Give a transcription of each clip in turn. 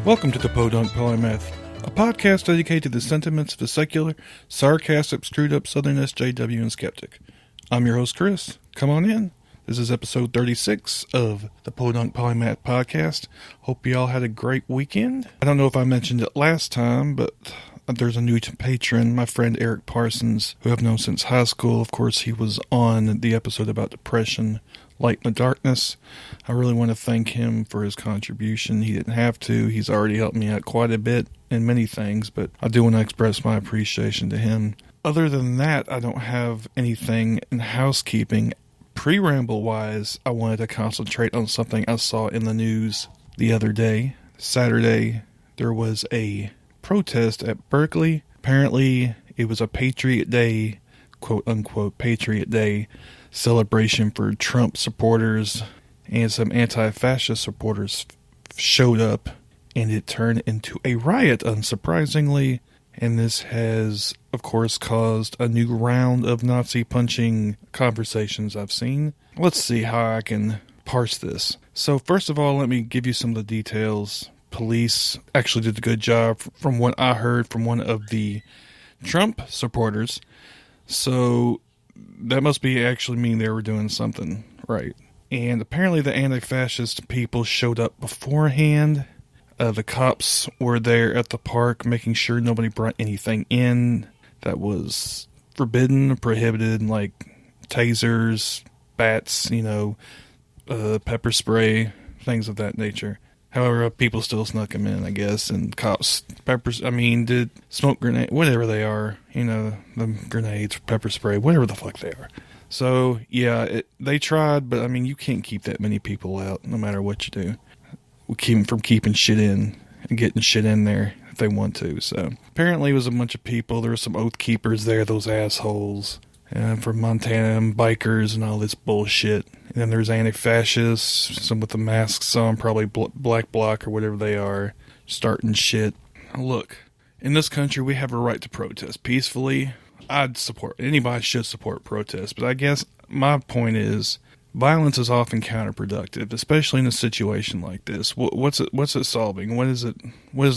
Welcome to the Podunk Polymath, a podcast dedicated to the sentiments of the secular, sarcastic, screwed-up Southern SJW and skeptic. I'm your host, Chris. Come on in. This is episode 36 of the Podunk Polymath Podcast. Hope you all had a great weekend. I don't know if I mentioned it last time, but there's a new patron, my friend Eric Parsons, who I've known since high school. Of course, he was on the episode about depression, Light in the Darkness. I really want to thank him for his contribution. He didn't have to. He's already helped me out quite a bit in many things, but I do want to express my appreciation to him. Other than that, I don't have anything in housekeeping. Pre-ramble-wise, I wanted to concentrate on something I saw in the news the other day. Saturday, there was a protest at Berkeley. Apparently, it was a Patriot Day, quote-unquote Patriot Day, celebration for Trump supporters, and some anti-fascist supporters showed up, and it turned into a riot, unsurprisingly. And this has, of course, caused a new round of Nazi punching conversations I've seen. Let's see how I can parse this. So first of all, let me give you some of the details. Police actually did a good job from what I heard from one of the Trump supporters. So that must be actually mean they were doing something right. And apparently the anti-fascist people showed up beforehand. The cops were there at the park making sure nobody brought anything in that was forbidden, prohibited, like tasers, bats, pepper spray, things of that nature. However, people still snuck them in, I guess, and cops, did smoke grenade, whatever they are, the grenades, pepper spray, whatever the fuck they are. So, yeah, they tried, but, you can't keep that many people out, no matter what you do. We keep them from keeping shit in and getting shit in there if they want to. So apparently it was a bunch of people. There were some oath keepers there, those assholes, from Montana, and bikers and all this bullshit. And then there's anti-fascists, some with the masks on, probably black bloc or whatever they are, starting shit. Now look, in this country we have a right to protest peacefully. Anybody should support protest, but I guess my point is, violence is often counterproductive, especially in a situation like this. What's it solving? What is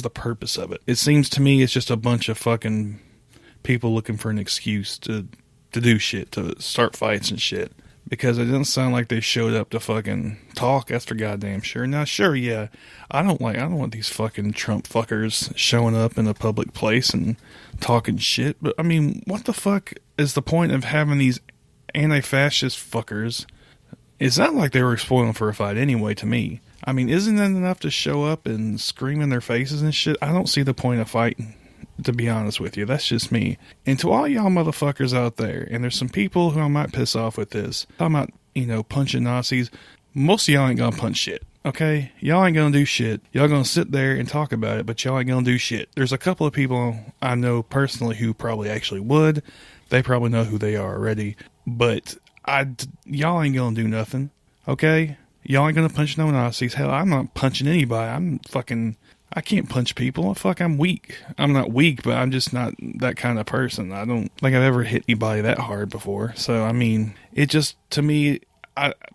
the purpose of it? It seems to me it's just a bunch of fucking people looking for an excuse to do shit, to start fights and shit. Because it didn't sound like they showed up to fucking talk, that's for goddamn sure. Now, sure, yeah, I don't want these fucking Trump fuckers showing up in a public place and talking shit. But, what the fuck is the point of having these anti-fascist fuckers? It's not like they were spoiling for a fight anyway, to me. Isn't that enough to show up and scream in their faces and shit? I don't see the point of fighting, to be honest with you. That's just me. And to all y'all motherfuckers out there, and there's some people who I might piss off with this, I'm not, punching Nazis. Most of y'all ain't gonna punch shit, okay? Y'all ain't gonna do shit. Y'all gonna sit there and talk about it, but y'all ain't gonna do shit. There's a couple of people I know personally who probably actually would. They probably know who they are already. But y'all ain't gonna do nothing, okay? Y'all ain't gonna punch no Nazis. Hell, I'm not punching anybody. I can't punch people. I'm weak. I'm not weak, but I'm just not that kind of person. I don't think I've ever hit anybody that hard before. So, it just, to me,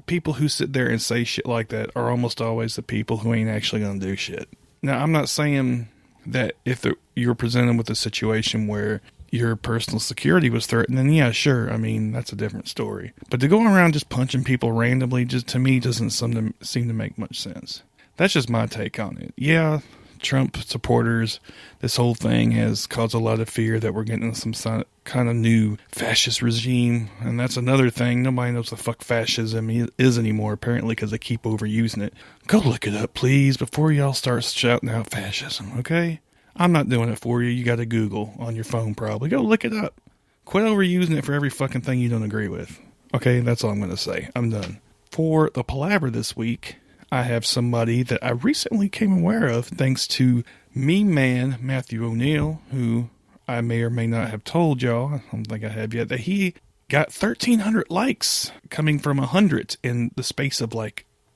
people who sit there and say shit like that are almost always the people who ain't actually gonna do shit. Now, I'm not saying that if you're presented with a situation where your personal security was threatened, then yeah, sure, that's a different story. But to go around just punching people randomly, just to me, doesn't seem to make much sense. That's just my take on it. Yeah, Trump supporters, this whole thing has caused a lot of fear that we're getting some kind of new fascist regime, and that's another thing. Nobody knows what the fuck fascism is anymore, apparently, because they keep overusing it. Go look it up, please, before y'all start shouting out fascism, okay? I'm not doing it for you. You got to Google on your phone probably. Go look it up. Quit overusing it for every fucking thing you don't agree with. Okay, that's all I'm going to say. I'm done. For the palaver this week, I have somebody that I recently came aware of thanks to meme man Matthew O'Neill, who I may or may not have told y'all, I don't think I have yet, that he got 1,300 likes coming from 100 in the space of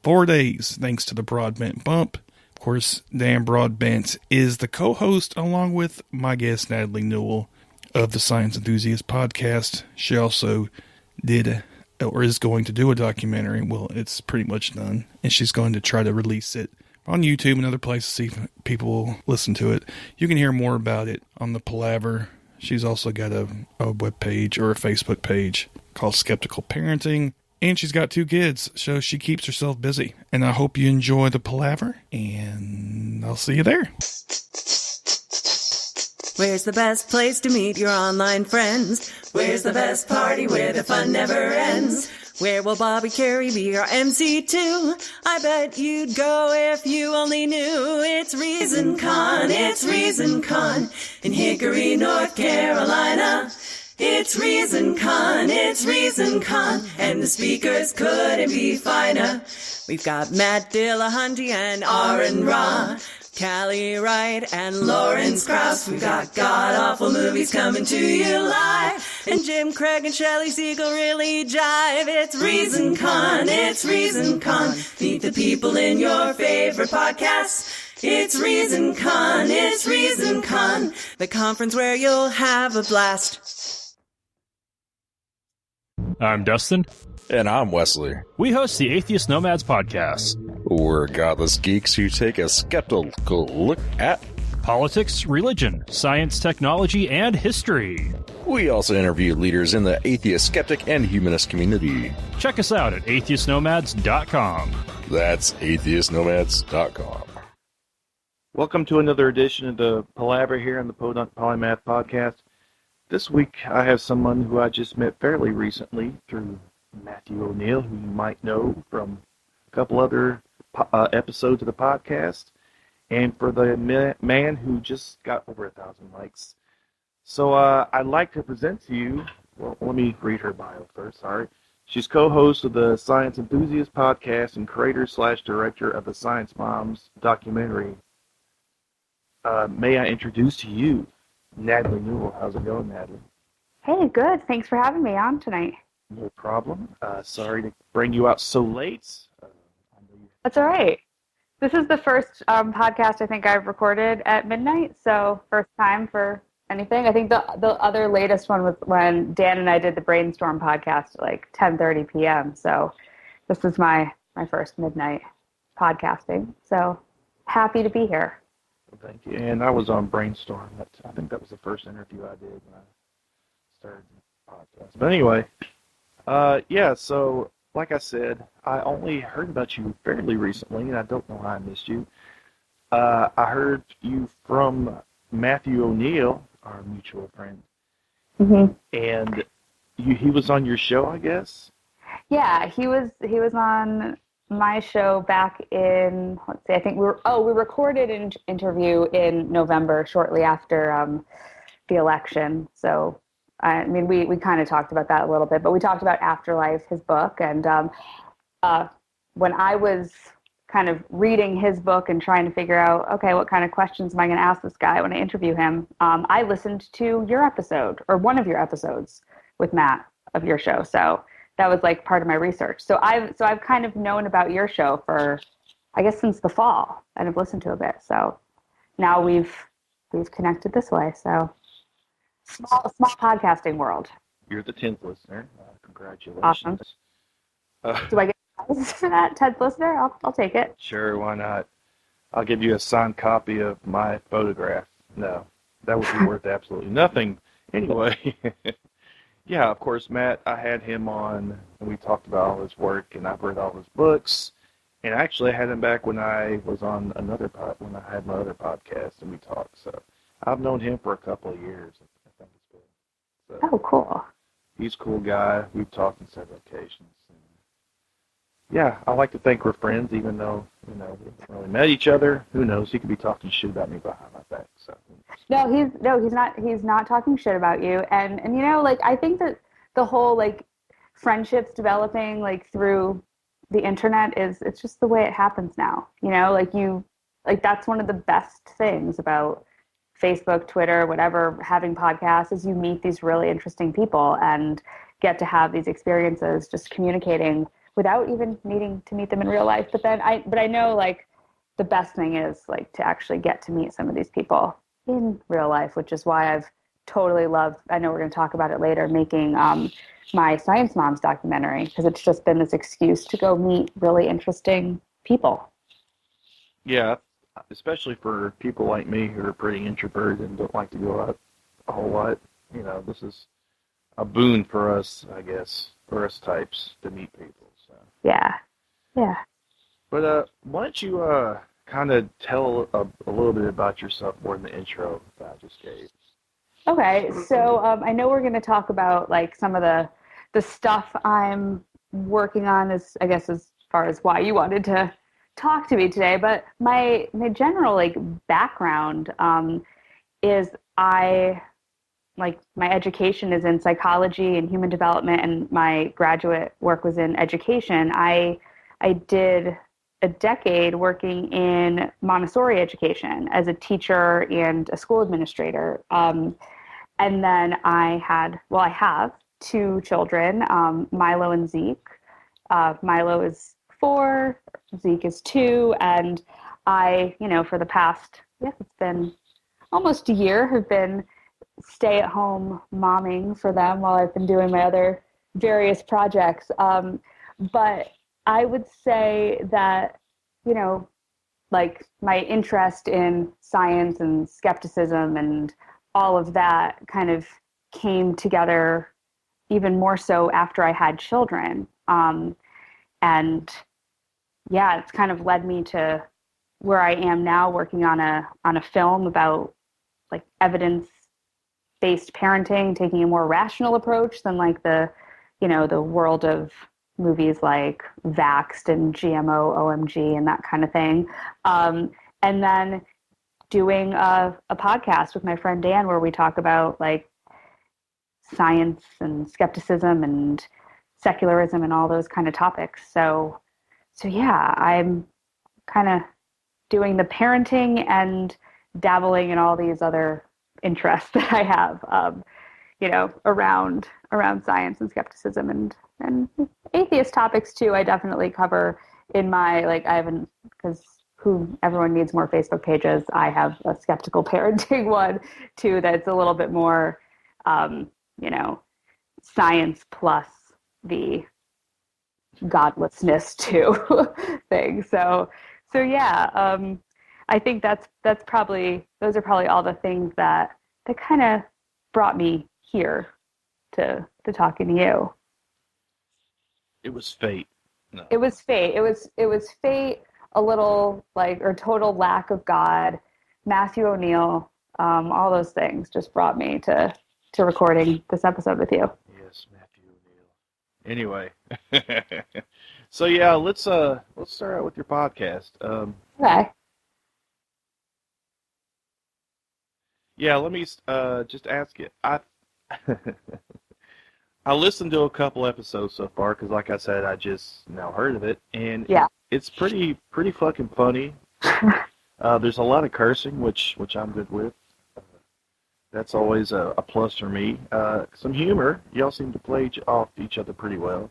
4 days thanks to the Broadbent bump. Of course, Dan Broadbent is the co-host along with my guest Natalie Newell of the Science Enthusiast Podcast. She also did or is going to do a documentary. Well, it's pretty much done, and she's going to try to release it on YouTube and other places, see if people will listen to it. You can hear more about it on the Palaver. She's also got a web page or a Facebook page called Skeptical Parenting. And she's got 2 kids, so she keeps herself busy. And I hope you enjoy the Palaver, and I'll see you there. Where's the best place to meet your online friends? Where's the best party where the fun never ends? Where will Bobby Carey be our MC too? I bet you'd go if you only knew. It's ReasonCon, it's ReasonCon in Hickory, North Carolina. It's ReasonCon, it's ReasonCon, and the speakers couldn't be finer. We've got Matt Dillahunty and Aaron Ra, Callie Wright and Lawrence Krauss. We've got god-awful movies coming to you live, and Jim Craig and Shelley Siegel really jive. It's ReasonCon, it's ReasonCon. Meet the people in your favorite podcasts. It's ReasonCon, it's ReasonCon, the conference where you'll have a blast. I'm Dustin. And I'm Wesley. We host the Atheist Nomads Podcast. We're godless geeks who take a skeptical look at politics, religion, science, technology, and history. We also interview leaders in the atheist, skeptic, and humanist community. Check us out at atheistnomads.com. That's atheistnomads.com. Welcome to another edition of the Palaver here on the Podunk Polymath Podcast. This week I have someone who I just met fairly recently through Matthew O'Neill, who you might know from a couple other episodes of the podcast, and for the man who just got over 1,000 likes. So I'd like to present to you, well, let me read her bio first, sorry. She's co-host of the Science Enthusiast Podcast and creator/director of the Science Moms documentary. May I introduce to you Natalie Newell. How's it going, Natalie? Hey, good. Thanks for having me on tonight. No problem. Sorry to bring you out so late. That's all right. This is the first podcast I think I've recorded at midnight, so first time for anything. I think the other latest one was when Dan and I did the Brainstorm podcast at like 10:30 p.m., so this is my first midnight podcasting, so happy to be here. Thank you. And I was on Brainstorm. I think that was the first interview I did when I started the podcast. But anyway, so like I said, I only heard about you fairly recently, and I don't know how I missed you. I heard you from Matthew O'Neill, our mutual friend. Mm-hmm. And he was on your show, I guess? Yeah, he was on my show back in, let's see, I think we recorded an interview in November shortly after the election. So, I mean, we kind of talked about that a little bit, but we talked about Afterlife, his book. And when I was kind of reading his book and trying to figure out, okay, what kind of questions am I going to ask this guy when I interview him, I listened to your episode, or one of your episodes with Matt of your show. So that was like part of my research. So I've kind of known about your show for, I guess, since the fall, and I've listened to a bit. So now we've connected this way. So small podcasting world. You're the 10th listener. Congratulations. Awesome. Do I get prizes for that, 10th listener? I'll take it. Sure, why not? I'll give you a signed copy of my photograph. No, that would be worth absolutely nothing. Anyway. Yeah, of course, Matt, I had him on, and we talked about all his work, and I've read all his books, and actually I had him back when I was on when I had my other podcast, and we talked, so I've known him for a couple of years, I think it's good. So, oh, cool. He's a cool guy. We've talked on several occasions. And yeah, I like to think we're friends, even though, we haven't really met each other. Who knows? He could be talking shit about me behind my back, so. He's not talking shit about you. And I think that the whole friendships developing through the internet it's just the way it happens now. That's one of the best things about Facebook, Twitter, whatever, having podcasts is you meet these really interesting people and get to have these experiences just communicating without even needing to meet them in real life. But I know the best thing is to actually get to meet some of these people in real life, which is why I've totally loved, I know we're going to talk about it later, making my Science Moms documentary, because it's just been this excuse to go meet really interesting people. Yeah, especially for people like me who are pretty introverted and don't like to go out a whole lot. This is a boon for us, I guess, for us types to meet people. So. Yeah. Yeah. But why don't you kind of tell a little bit about yourself more than the intro that I just gave? Okay, so I know we're going to talk about like some of the stuff I'm working on, as I guess as far as why you wanted to talk to me today. But my general like background is my education is in psychology and human development, and my graduate work was in education. I did a decade working in Montessori education as a teacher and a school administrator. And then I have 2 children, Milo and Zeke. Milo is 4, Zeke is 2, and I, for the past, it's been almost a year, have been stay-at-home momming for them while I've been doing my other various projects. But I would say that, like my interest in science and skepticism and all of that kind of came together even more so after I had children. And yeah, it's kind of led me to where I am now, working on a film about like evidence-based parenting, taking a more rational approach than like the world of movies like Vaxxed and GMO, OMG, and that kind of thing. And then doing a podcast with my friend Dan where we talk about like science and skepticism and secularism and all those kind of topics. So yeah, I'm kind of doing the parenting and dabbling in all these other interests that I have, around science and skepticism and atheist topics too. I definitely cover in my, because everyone needs more Facebook pages. I have a skeptical parenting one too that's a little bit more, science plus the godlessness too thing. So yeah, I think those are probably all the things that kind of brought me here to talking to you. It was fate. No. It was fate. It was fate. A little or total lack of God, Matthew O'Neill, all those things just brought me to recording this episode with you. Yes, Matthew O'Neill. Anyway, so yeah, let's start out with your podcast. Okay. Yeah, let me just ask you. I listened to a couple episodes so far because, like I said, I just now heard of it, and yeah, it's pretty fucking funny. There's a lot of cursing, which I'm good with. That's always a plus for me. Some humor. Y'all seem to play off each other pretty well.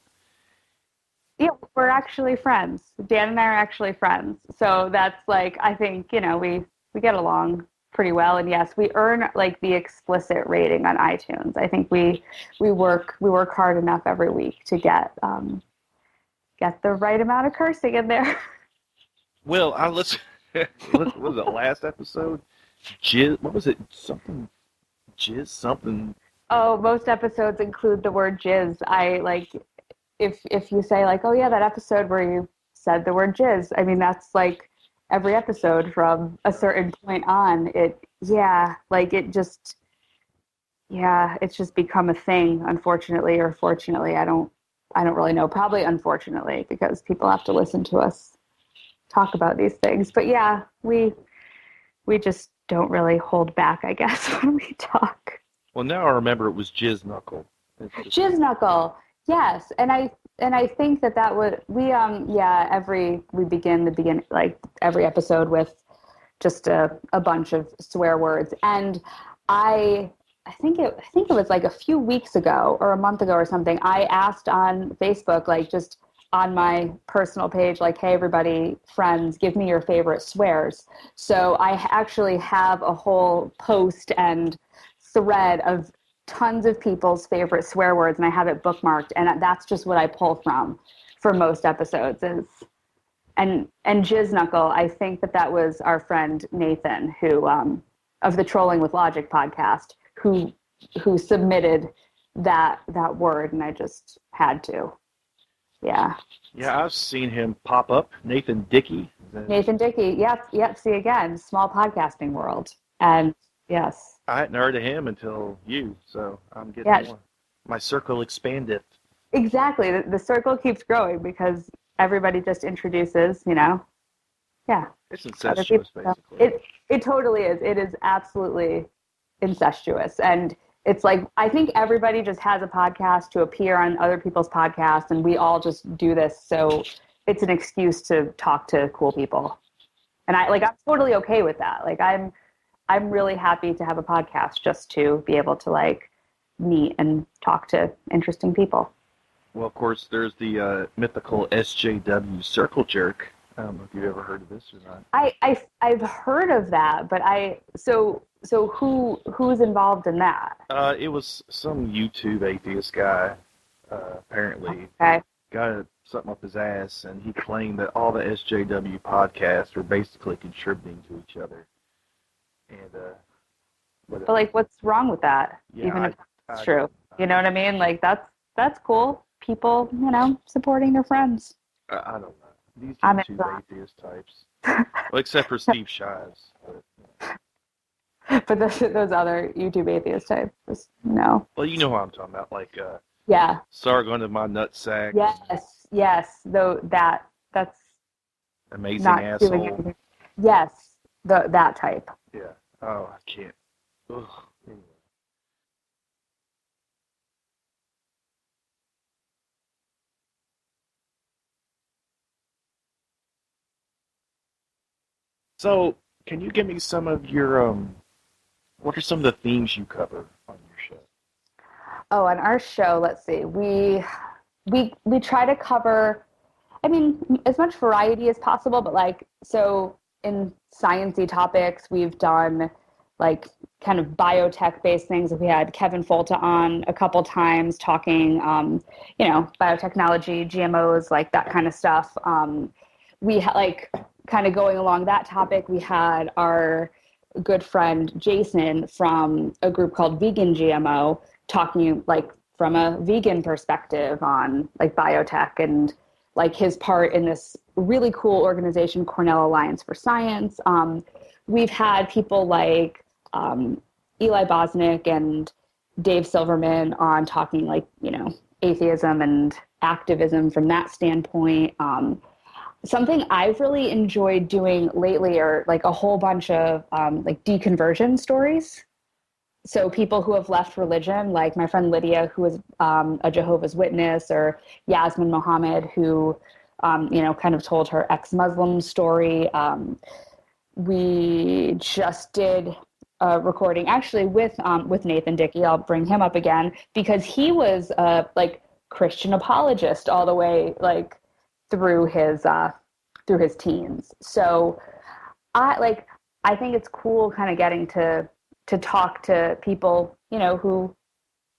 Yeah, we're actually friends. Dan and I are actually friends. So that's I think, we get along pretty well. And yes, we earn the explicit rating on iTunes. I think we work hard enough every week to get the right amount of cursing in there. Well, I listened. What was it, last episode? What was it? Jizz something. Oh, most episodes include the word jizz. If you say oh yeah, that episode where you said the word jizz, I mean that's every episode from a certain point on. It's just become a thing, unfortunately or fortunately. I don't really know. Probably unfortunately, because people have to listen to us talk about these things. But yeah, we just don't really hold back, I guess, when we talk. Well, now I remember it was Jizz Knuckle. Jizz Knuckle, yes, and I think that would we begin every episode with just a bunch of swear words, and I think it was a few weeks ago or a month ago or something. I asked on Facebook, just on my personal page, hey, everybody, friends, give me your favorite swears. So I actually have a whole post and thread of tons of people's favorite swear words, and I have it bookmarked, and that's just what I pull from for most episodes is and Jizz Knuckle, I think that was our friend Nathan, who of the Trolling with Logic podcast, who submitted that word, and I just had to. Yeah. Yeah, I've seen him pop up. Nathan Dickey. Nathan Dickey. Yep. See, again, small podcasting world. And yes. I hadn't heard of him until you, so I'm getting more. My circle expanded. Exactly. The circle keeps growing because everybody just introduces, Yeah. It's incestuous, basically. It totally is. It is absolutely incestuous. And it's like, I think everybody just has a podcast to appear on other people's podcasts, and we all just do this. So it's an excuse to talk to cool people. And I'm totally okay with that. Like, I'm really happy to have a podcast just to be able to meet and talk to interesting people. Well, of course, there's the mythical SJW Circle Jerk. I don't know if you've ever heard of this or not. I've heard of that, but so who's involved in that? It was some YouTube atheist guy, apparently. Okay. Got something up his ass, and he claimed that all the SJW podcasts were basically contributing to each other. And but what's wrong with that? Yeah, even if it's true, you know what I mean? That's cool. People, supporting their friends. I don't know. These YouTube atheist types. Well, except for Steve Shives. But those other YouTube atheist types, no. Well, you know what I'm talking about. Yeah. Sorry, going to my nutsack. Yes. Though that's amazing not asshole. Yes, that type. Yeah. Oh, I can't. Ugh. Anyway. So, can you give me some of your, what are some of the themes you cover on your show? Oh, on our show, let's see, we try to cover, as much variety as possible, but so in sciencey topics, we've done kind of biotech-based things. We had Kevin Folta on a couple times talking, biotechnology, GMOs, that kind of stuff. We kind of going along that topic, we had our good friend Jason from a group called Vegan GMO talking from a vegan perspective on biotech and his part in this really cool organization, Cornell Alliance for Science. We've had people like Eli Bosnick and Dave Silverman on talking atheism and activism from that standpoint. Something I've really enjoyed doing lately are a whole bunch of deconversion stories. So people who have left religion, like my friend Lydia, who is a Jehovah's Witness, or Yasmin Mohammed, who kind of told her ex-Muslim story. We just did a recording actually with Nathan Dickey. I'll bring him up again because he was Christian apologist all the way through his teens. So I think it's cool kind of getting to talk to people, who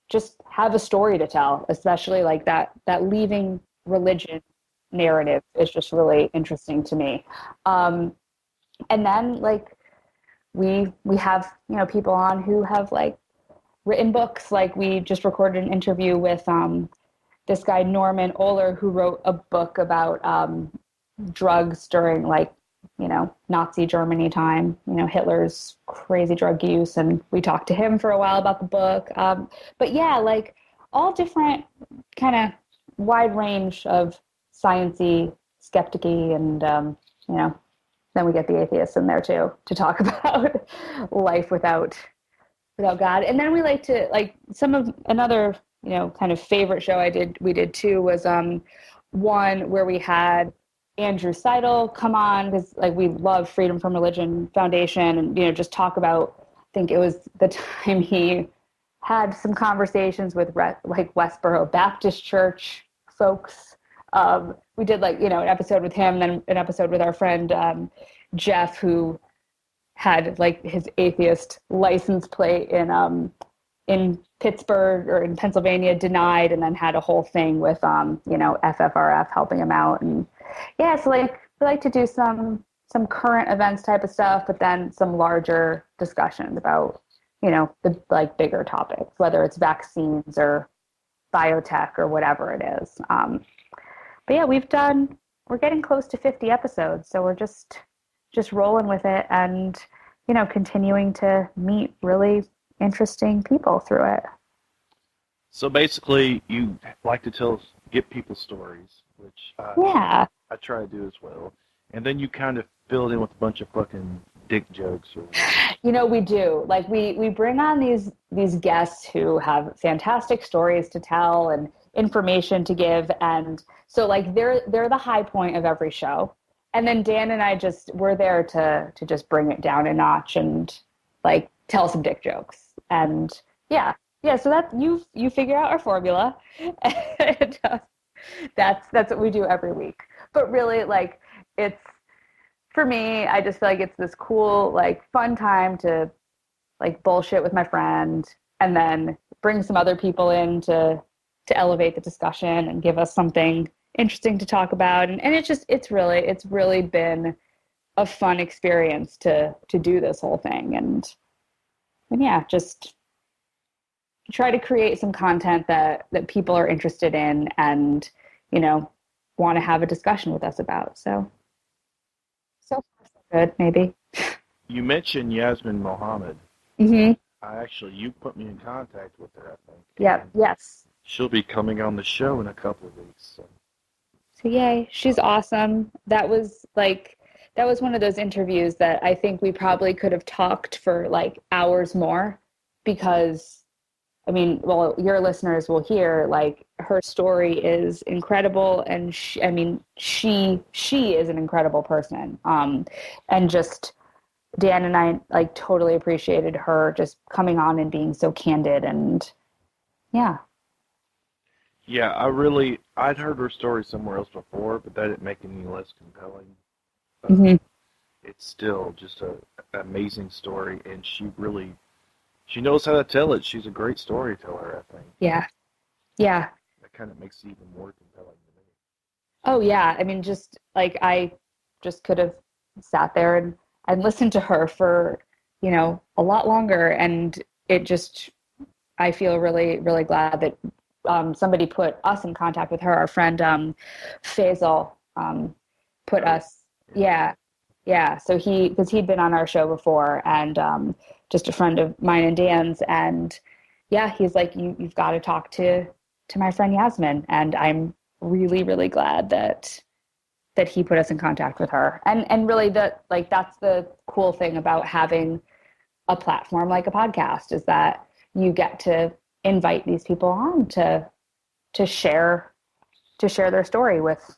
just have a story to tell, especially that leaving religion narrative is just really interesting to me. And then we have, people on who have written books. We just recorded an interview with this guy, Norman Ohler, who wrote a book about drugs during Nazi Germany time, Hitler's crazy drug use. And we talked to him for a while about the book. But yeah, all different kind of wide range of sciencey, skeptic-y, and, then we get the atheists in there too, to talk about life without God. And then we like to some of another, kind of favorite show we did too was one where we had Andrew Seidel come on because we love Freedom from Religion Foundation and, just talk about, I think it was the time he had some conversations with Westboro Baptist Church folks. We did an episode with him, then an episode with our friend Jeff, who had his atheist license plate in Pittsburgh or in Pennsylvania denied, and then had a whole thing with FFRF helping him out. And yeah, so we like to do some current events type of stuff, but then some larger discussions about, the like bigger topics, whether it's vaccines or biotech or whatever it is. But yeah, we're getting close to 50 episodes, so we're just rolling with it and, continuing to meet really interesting people through it. So basically, you like to get people stories, which Yeah. I try to do as well. And then you kind of fill it in with a bunch of fucking dick jokes. We do. Like, we bring on these guests who have fantastic stories to tell and information to give. And so, like, they're the high point of every show. And then Dan and I we're there to just bring it down a notch and, like, tell some dick jokes. And yeah, so that you figure out our formula. And, that's what we do every week. But really, like, it's, for me, I just feel like it's this cool, like, fun time to, like, bullshit with my friend and then bring some other people in to elevate the discussion and give us something interesting to talk about. And it's really been a fun experience to do this whole thing. And yeah, just try to create some content that people are interested in and, want to have a discussion with us about. So far, so good, maybe. You mentioned Yasmin Mohammed. Mm-hmm. You put me in contact with her, I think. Yeah. Yes. She'll be coming on the show in a couple of weeks. So yay, she's awesome. That was one of those interviews that I think we probably could have talked for like hours more, because your listeners will hear, like, her story is incredible, and she is an incredible person. And just Dan and I, like, totally appreciated her just coming on and being so candid, and yeah. Yeah, I'd heard her story somewhere else before, but that didn't make it any less compelling. Mm-hmm. It's still just an amazing story, and she knows how to tell it. She's a great storyteller, I think. Yeah. Yeah. That kind of makes it even more compelling to me. Oh, yeah. Just, like, I just could have sat there and listened to her for, a lot longer. And I feel really, really glad that somebody put us in contact with her. Our friend Faisal put us. Yeah. So because he'd been on our show before, and just a friend of mine and Dan's, and yeah, he's like, you've got to talk to my friend Yasmin, and I'm really, really glad that he put us in contact with her. And really, that's the cool thing about having a platform like a podcast, is that you get to invite these people on to share their story with,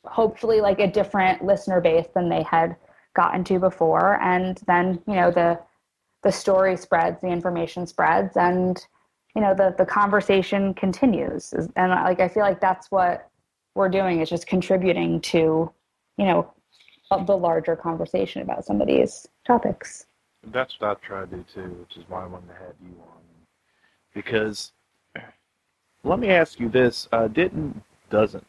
hopefully, like, a different listener base than they had gotten to before. And then, the story spreads, the information spreads, and, the conversation continues. And, like, I feel like that's what we're doing, is just contributing to, the larger conversation about some of these topics. That's what I try to do too, which is why I wanted to have you on. Because, let me ask you this, doesn't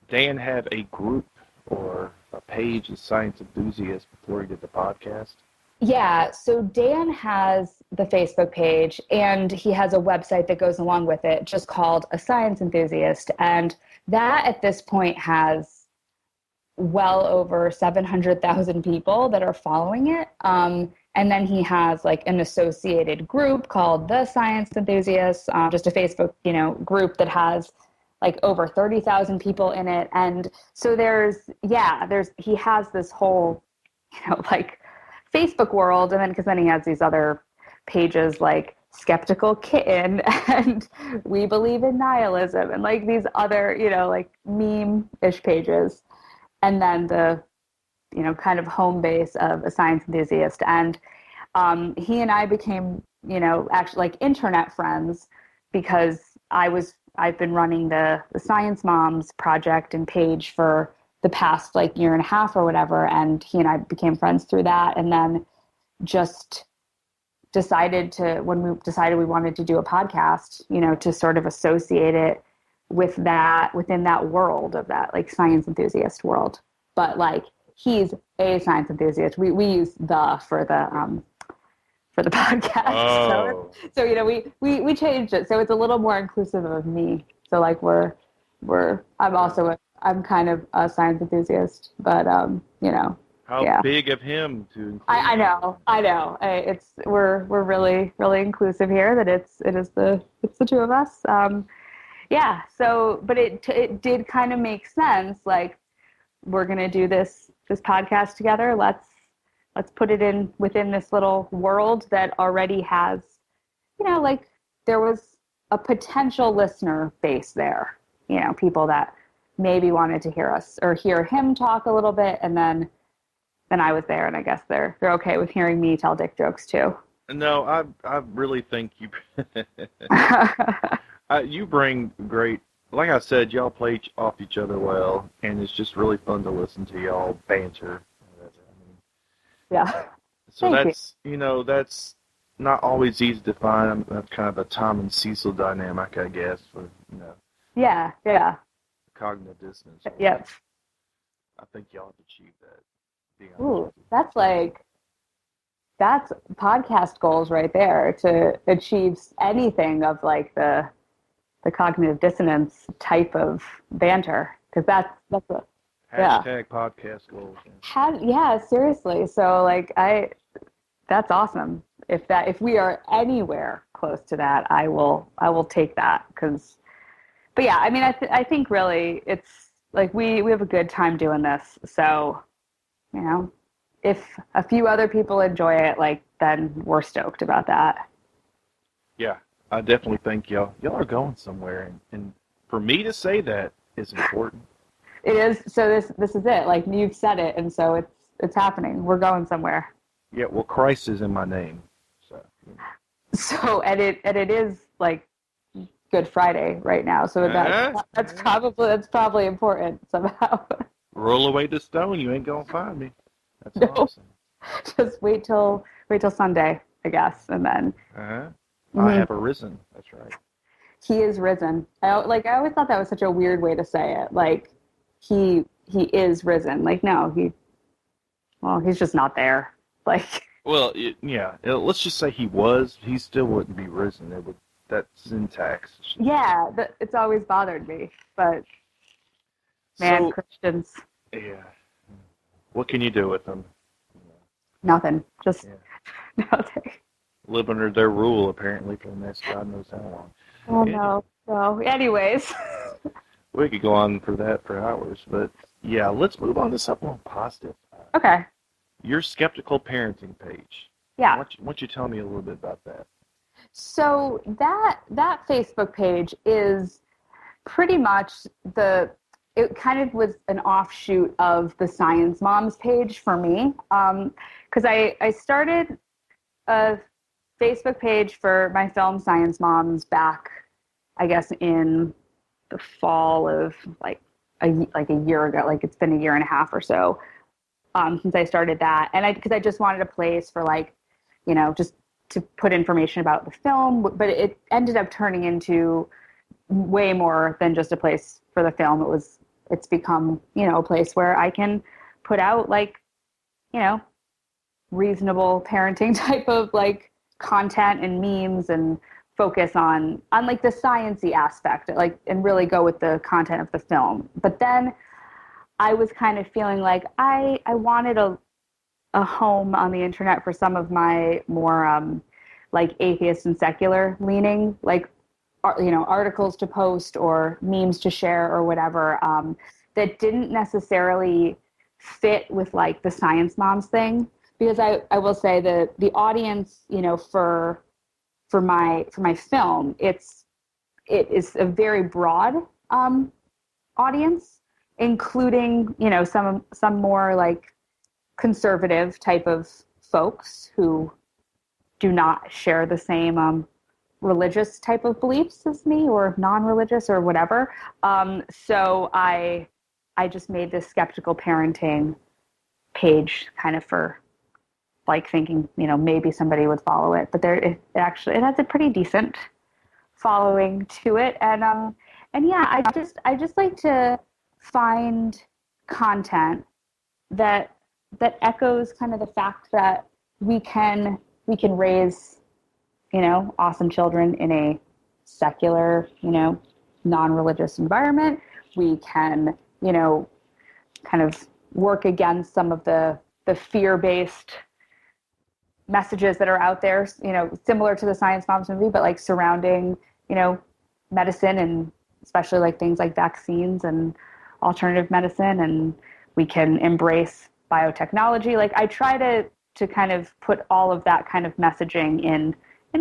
Dan have a group or a page of science enthusiasts before he did the podcast? Yeah, so Dan has the Facebook page, and he has a website that goes along with it, just called A Science Enthusiast. And that at this point has well over 700,000 people that are following it. And then he has, like, an associated group called The Science Enthusiasts, just a Facebook, group that has, like, over 30,000 people in it. And so he has this whole, like, Facebook world. And then, because then he has these other pages like Skeptical Kitten and We Believe in Nihilism, and, like, these other, like, meme-ish pages. And then the, kind of home base of A Science Enthusiast. And he and I became, actually, like, internet friends, because I've been running the Science Moms project and page for the past, like, year and a half or whatever. And he and I became friends through that. And then just when we decided we wanted to do a podcast, to sort of associate it within that world of that like science enthusiast world. But like he's a science enthusiast. We use the for the podcast. Oh. So you know we changed it so it's a little more inclusive of me. So like I'm kind of a science enthusiast, but you know. How big of him to include? I know. We're really, really inclusive here. That it's the two of us. So, but it did kind of make sense. Like, we're gonna do this podcast together. Let's put it within this little world that already has, you know, like there was a potential listener base there. You know, people that maybe wanted to hear us or hear him talk a little bit, and then I was there, and I guess they're okay with hearing me tell dick jokes too. No, I really think you you bring great. Like I said, y'all play off each other well, and it's just really fun to listen to y'all banter. Yeah. So that's that's not always easy to find. That's kind of a Tom and Cecil dynamic, I guess, for Yeah. cognitive dissonance. Yep. I think y'all have achieved that. Ooh, that's podcast goals right there, to achieve anything of like the cognitive dissonance type of banter, because that's a hashtag podcast goals. Seriously. So like that's awesome. If we are anywhere close to that, I will take that. But yeah, I mean, I think really it's like we have a good time doing this. So, you know, if a few other people enjoy it, like, then we're stoked about that. Yeah, I definitely think y'all are going somewhere, and for me to say that is important. It is. So this is it. Like, you've said it, and so it's happening. We're going somewhere. Yeah. Well, Christ is in my name. So and it is like Good Friday right now. So that's probably important somehow. Roll away the stone. You ain't gonna find me. That's awesome. Just wait till Sunday, I guess, and then. I have arisen. That's right. He is risen. I always thought that was such a weird way to say it. Like, he is risen. Like, no, he's just not there. Like. Well, yeah. Let's just say he was. He still wouldn't be risen. That syntax. Yeah, it's always bothered me. But man, Christians. Yeah. What can you do with them? Nothing. Just nothing. Live under their rule, apparently, for the next God knows how long. Oh, no. So, anyways. We could go on for hours, but yeah, let's move on to something more positive. Okay. Your skeptical parenting page. Yeah. Why don't you tell me a little bit about that? So that Facebook page is pretty much it kind of was an offshoot of the Science Moms page for me. Because I started a Facebook page for my film Science Moms back, I guess, in the fall of like a year ago. Like, it's been a year and a half or so since I started that. And because I just wanted a place for, like, you know, just to put information about the film, but it ended up turning into way more than just a place for the film. It's become, you know, a place where I can put out, like, you know, reasonable parenting type of like content and memes, and focus on like the sciencey aspect, like, and really go with the content of the film. But then I was kind of feeling like I wanted a home on the internet for some of my more like atheist and secular leaning, like, you know, articles to post or memes to share or whatever, that didn't necessarily fit with like the Science Moms thing. Because I will say that the audience, you know, for my film, it is a very broad audience, including, you know, some more like conservative type of folks who do not share the same religious type of beliefs as me, or non-religious or whatever. So I just made this skeptical parenting page kind of for, like, thinking, you know, maybe somebody would follow it. But it has a pretty decent following to it. And yeah, I just like to find content that echoes kind of the fact that we can raise, awesome children in a secular, non-religious environment. We can, kind of work against some of the fear-based messages that are out there, similar to the Science Moms movie, but like surrounding, medicine, and especially like things like vaccines and alternative medicine. And we can embrace biotechnology. Like I try to kind of put all of that kind of messaging in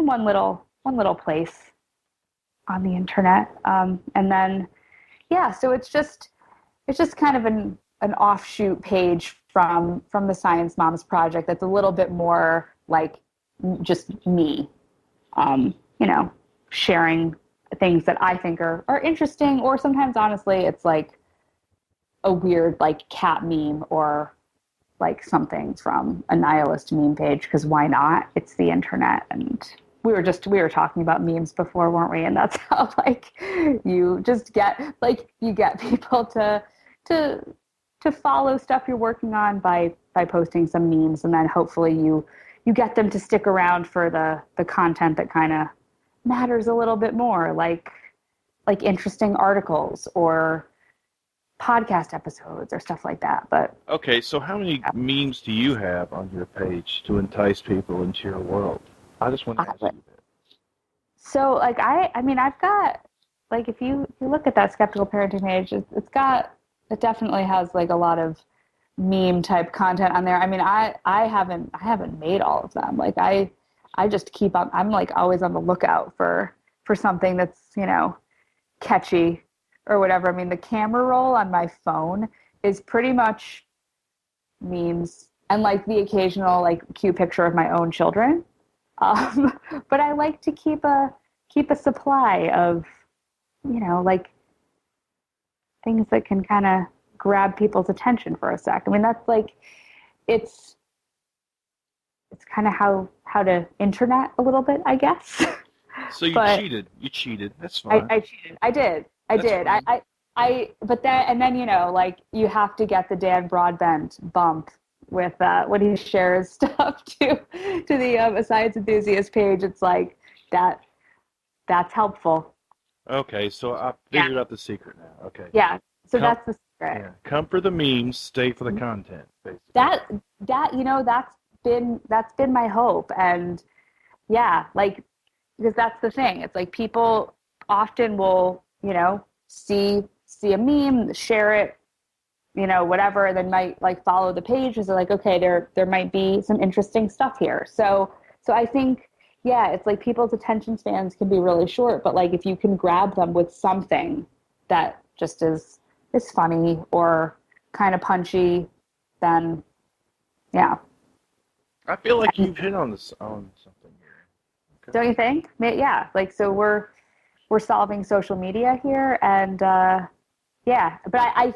one little place on the internet. And then, yeah, so it's just kind of an offshoot page from the Science Moms Project that's a little bit more like just me, sharing things that I think are interesting, or sometimes honestly it's like a weird like cat meme or like something from a nihilist meme page, because why not? It's the internet. And we were talking about memes before, weren't we? And that's how like you get people to follow stuff you're working on by posting some memes, and then hopefully you get them to stick around for the content that kind of matters a little bit more, like interesting articles or podcast episodes or stuff like that. But okay, so how many memes do you have on your page to entice people into your world? I just want to ask you that. So like I've got, like, if you look at that Skeptical Parenting page, it definitely has like a lot of meme type content on there. I mean, I haven't made all of them. Like I just keep up. I'm like always on the lookout for something that's, catchy or whatever. I mean, the camera roll on my phone is pretty much memes and like the occasional like cute picture of my own children. But I like to keep a supply of, like things that can kind of grab people's attention for a sec. I mean, that's like, it's kind of how to internet a little bit, I guess. So you cheated. That's fine. I cheated. I did. But then, like you have to get the Dan Broadbent bump with when he shares stuff to the science enthusiast page. It's like that's helpful. Okay, so I figured out the secret now. Okay. Yeah. So that's the secret. Yeah. Come for the memes, stay for the content, basically. That's been my hope. And yeah, like, because that's the thing. It's like people often will, see a meme, share it, whatever, and then might like follow the page because they're like, okay, there might be some interesting stuff here. So I think, yeah, it's like people's attention spans can be really short, but like if you can grab them with something that just is funny or kind of punchy, then yeah. I feel like you've hit on something here. Okay. Don't you think? Yeah. Like, so we're solving social media here, and yeah. But I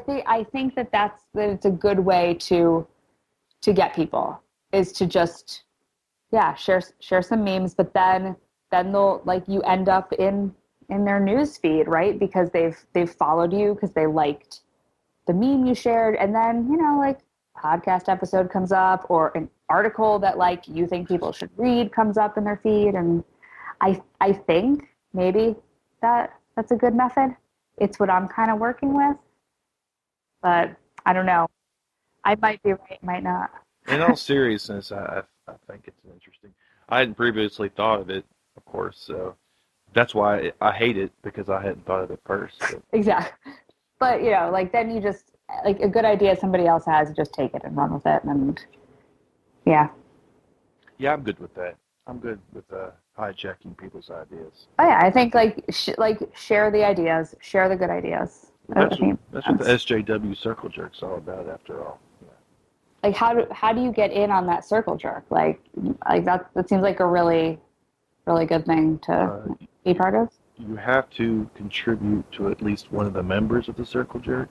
think that it's a good way to get people is to just share some memes, but then they'll like you end up in their news feed, right? Because they've followed you because they liked the meme you shared, and then like podcast episode comes up or an article that like you think people should read comes up in their feed, and I think maybe that's a good method. It's what I'm kind of working with, but I don't know. I might be right, might not. In all seriousness, I think it's interesting. I hadn't previously thought of it, of course, so that's why I hate it, because I hadn't thought of it first. But. Exactly. But, like then you just, like a good idea somebody else has, you just take it and run with it, and yeah. Yeah, I'm good with that. I'm good with hijacking people's ideas. Oh yeah, I think like share the ideas, share the good ideas. That's what the SJW circle jerk's all about, after all. Yeah. Like how do you get in on that circle jerk? Like that seems like a really, really good thing to be part of. You have to contribute to at least one of the members of the circle jerk.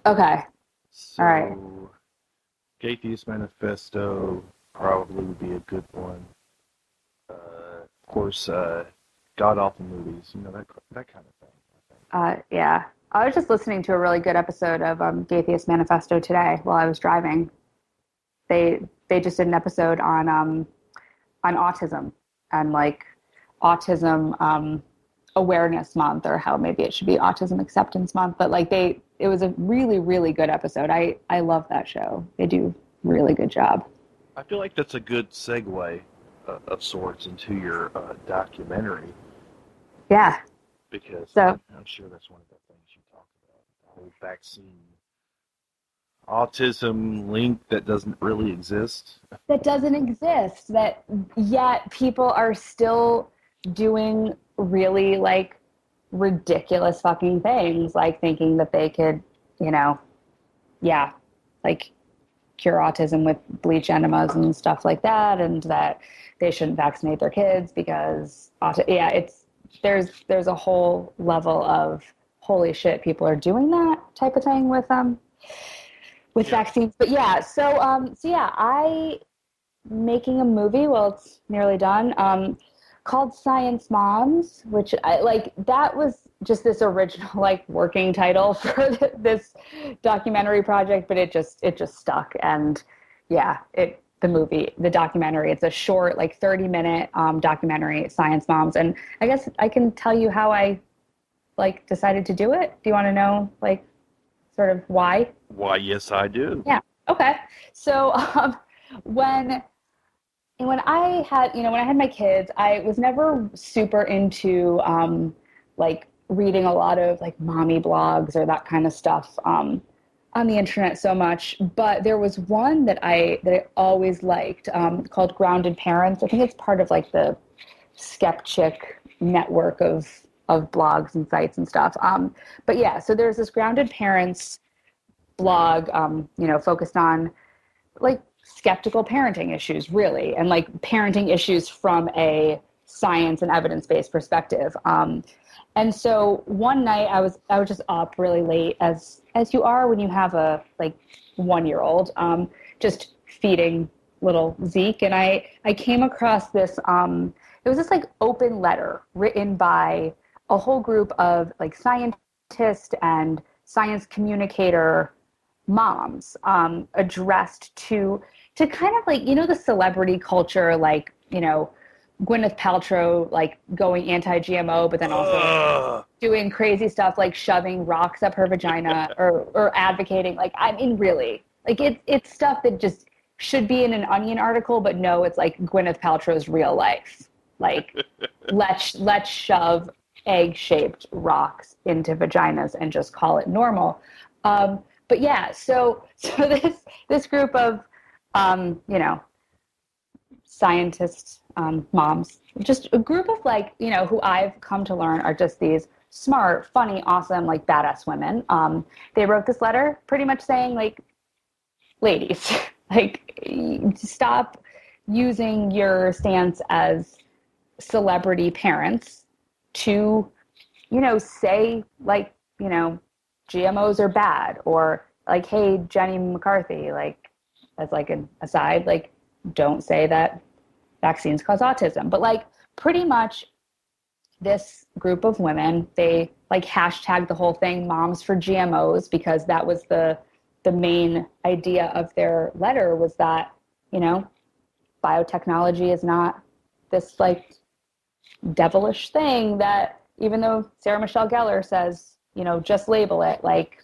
Okay. So, all right. Atheist Manifesto probably would be a good one. Of course, god awful movies, that kind of thing, I think. Yeah. I was just listening to a really good episode of Gay Theist Manifesto today while I was driving. They just did an episode on autism and like autism awareness month, or how maybe it should be autism acceptance month. But like it was a really, really good episode. I love that show. They do a really good job. I feel like that's a good segue of sorts into your documentary. Yeah. Because So, I'm sure that's one of the things you talk about, the whole vaccine autism link that doesn't really exist. That doesn't exist, that yet people are still doing really like ridiculous fucking things, like thinking that they could, like cure autism with bleach enemas and stuff like that, and that they shouldn't vaccinate their kids because there's a whole level of holy shit, people are doing that type of thing with vaccines. But I making a movie, well, it's nearly done, called Science Moms, which that was just this original like working title for this documentary project, but it just stuck. And the documentary, it's a short, like 30-minute documentary, Science Moms. And I guess I can tell you how I like decided to do it. Do you want to know like sort of why? Why, yes, I do. Yeah. Okay. So when I had my kids, I was never super into like reading a lot of like mommy blogs or that kind of stuff on the internet so much. But there was one that I always liked called Grounded Parents. I think it's part of like the Skeptic network of blogs and sites and stuff. But yeah, so there's this Grounded Parents blog, focused on like skeptical parenting issues, really, and like parenting issues from a science and evidence-based perspective. And so one night I was just up really late, as you are when you have a like 1-year-old, just feeding little Zeke, and I came across this. It was this like open letter written by a whole group of like scientists and science communicator moms, addressed to kind of like, the celebrity culture, like, Gwyneth Paltrow, like going anti-GMO, but then also doing crazy stuff, like shoving rocks up her vagina or advocating, like, I mean, really, like it's stuff that just should be in an Onion article, but no, it's like Gwyneth Paltrow's real life. Like, let's shove egg-shaped rocks into vaginas and just call it normal. But yeah, so this group of, scientists, moms, just a group of like, who I've come to learn are just these smart, funny, awesome, like badass women. They wrote this letter pretty much saying like, ladies, like stop using your stance as celebrity parents to, say like, GMOs are bad, or like, hey, Jenny McCarthy, like as like an aside, like don't say that vaccines cause autism. But like pretty much this group of women, they like hashtagged the whole thing Moms for GMOs, because that was the main idea of their letter, was that, biotechnology is not this like devilish thing that, even though Sarah Michelle Gellar says, just label it, like,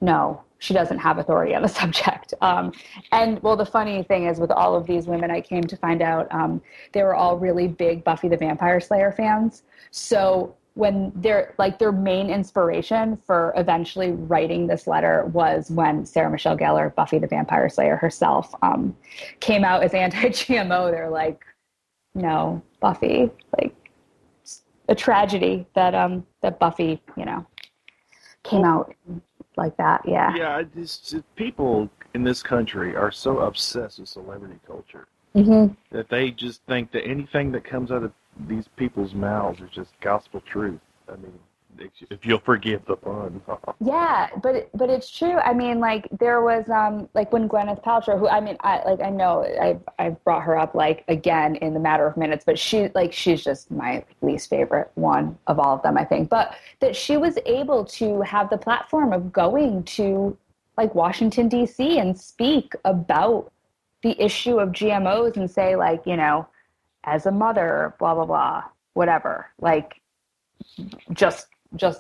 no, she doesn't have authority on the subject. And well, the funny thing is, with all of these women, I came to find out they were all really big Buffy the Vampire Slayer fans. So when their main inspiration for eventually writing this letter was when Sarah Michelle Gellar, Buffy the Vampire Slayer herself, came out as anti-GMO. They're like, no, Buffy, like, a tragedy that that Buffy, came out like that. Yeah, people in this country are so obsessed with celebrity culture that they just think that anything that comes out of these people's mouths is just gospel truth. I mean, if you'll forgive the pun. Yeah, but it's true. I mean, like there was like when Gwyneth Paltrow, who I know I've brought her up like again in the matter of minutes, but she's just my least favorite one of all of them, I think. But that she was able to have the platform of going to like Washington D.C. and speak about the issue of GMOs and say like, you know, as a mother, blah blah blah, whatever, like just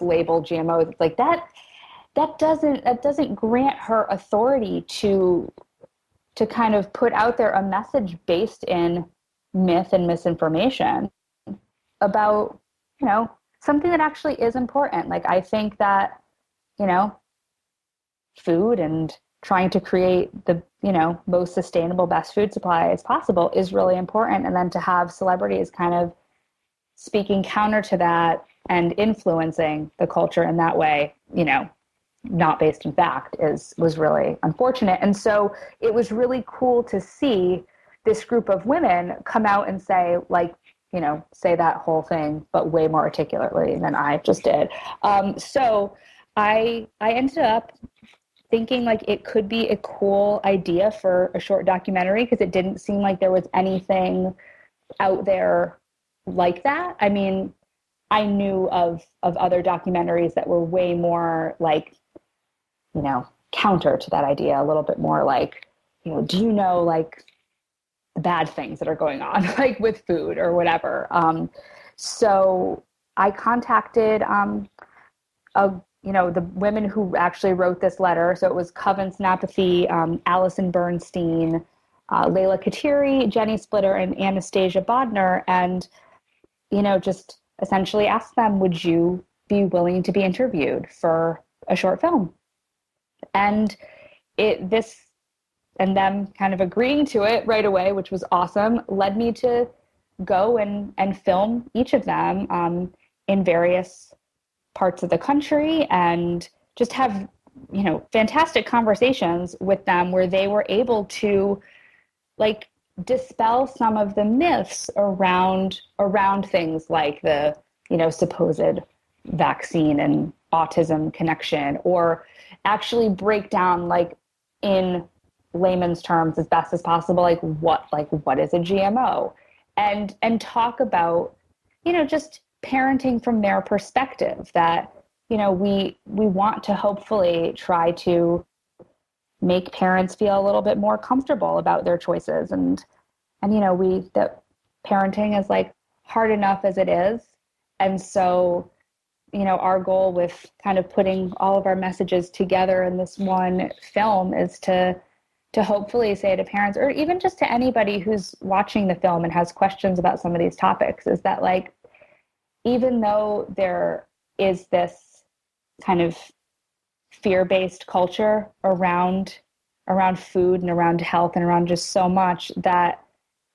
label GMOs. It's like that doesn't grant her authority to kind of put out there a message based in myth and misinformation about, you know, something that actually is important. Like I think that, you know, food and trying to create the, you know, most sustainable, best food supply as possible is really important. And then to have celebrities kind of speaking counter to that and influencing the culture in that way, you know, not based in fact, was really unfortunate. And so it was really cool to see this group of women come out and say, like, you know, say that whole thing, but way more articulately than I just did. So I ended up thinking like it could be a cool idea for a short documentary because it didn't seem like there was anything out there like that. I mean, I knew of other documentaries that were way more like, you know, counter to that idea, a little bit more like, you know, do you know like the bad things that are going on like with food or whatever. So I contacted you know, the women who actually wrote this letter. So it was Coven Snapathy, Allison Bernstein, Layla Katiri, Jenny Splitter, and Anastasia Bodner. And, you know, just essentially asked them, would you be willing to be interviewed for a short film? And them kind of agreeing to it right away, which was awesome, led me to go and film each of them in various parts of the country and just have, you know, fantastic conversations with them where they were able to like dispel some of the myths around things like the, you know, supposed vaccine and autism connection, or actually break down like in layman's terms as best as possible, like what is a GMO, and talk about, you know, just parenting from their perspective, that, you know, we want to hopefully try to make parents feel a little bit more comfortable about their choices. And you know, that parenting is like hard enough as it is. And so, you know, our goal with kind of putting all of our messages together in this one film is to hopefully say to parents, or even just to anybody who's watching the film and has questions about some of these topics, is that like, even though there is this kind of fear-based culture around food and around health and around just so much, that,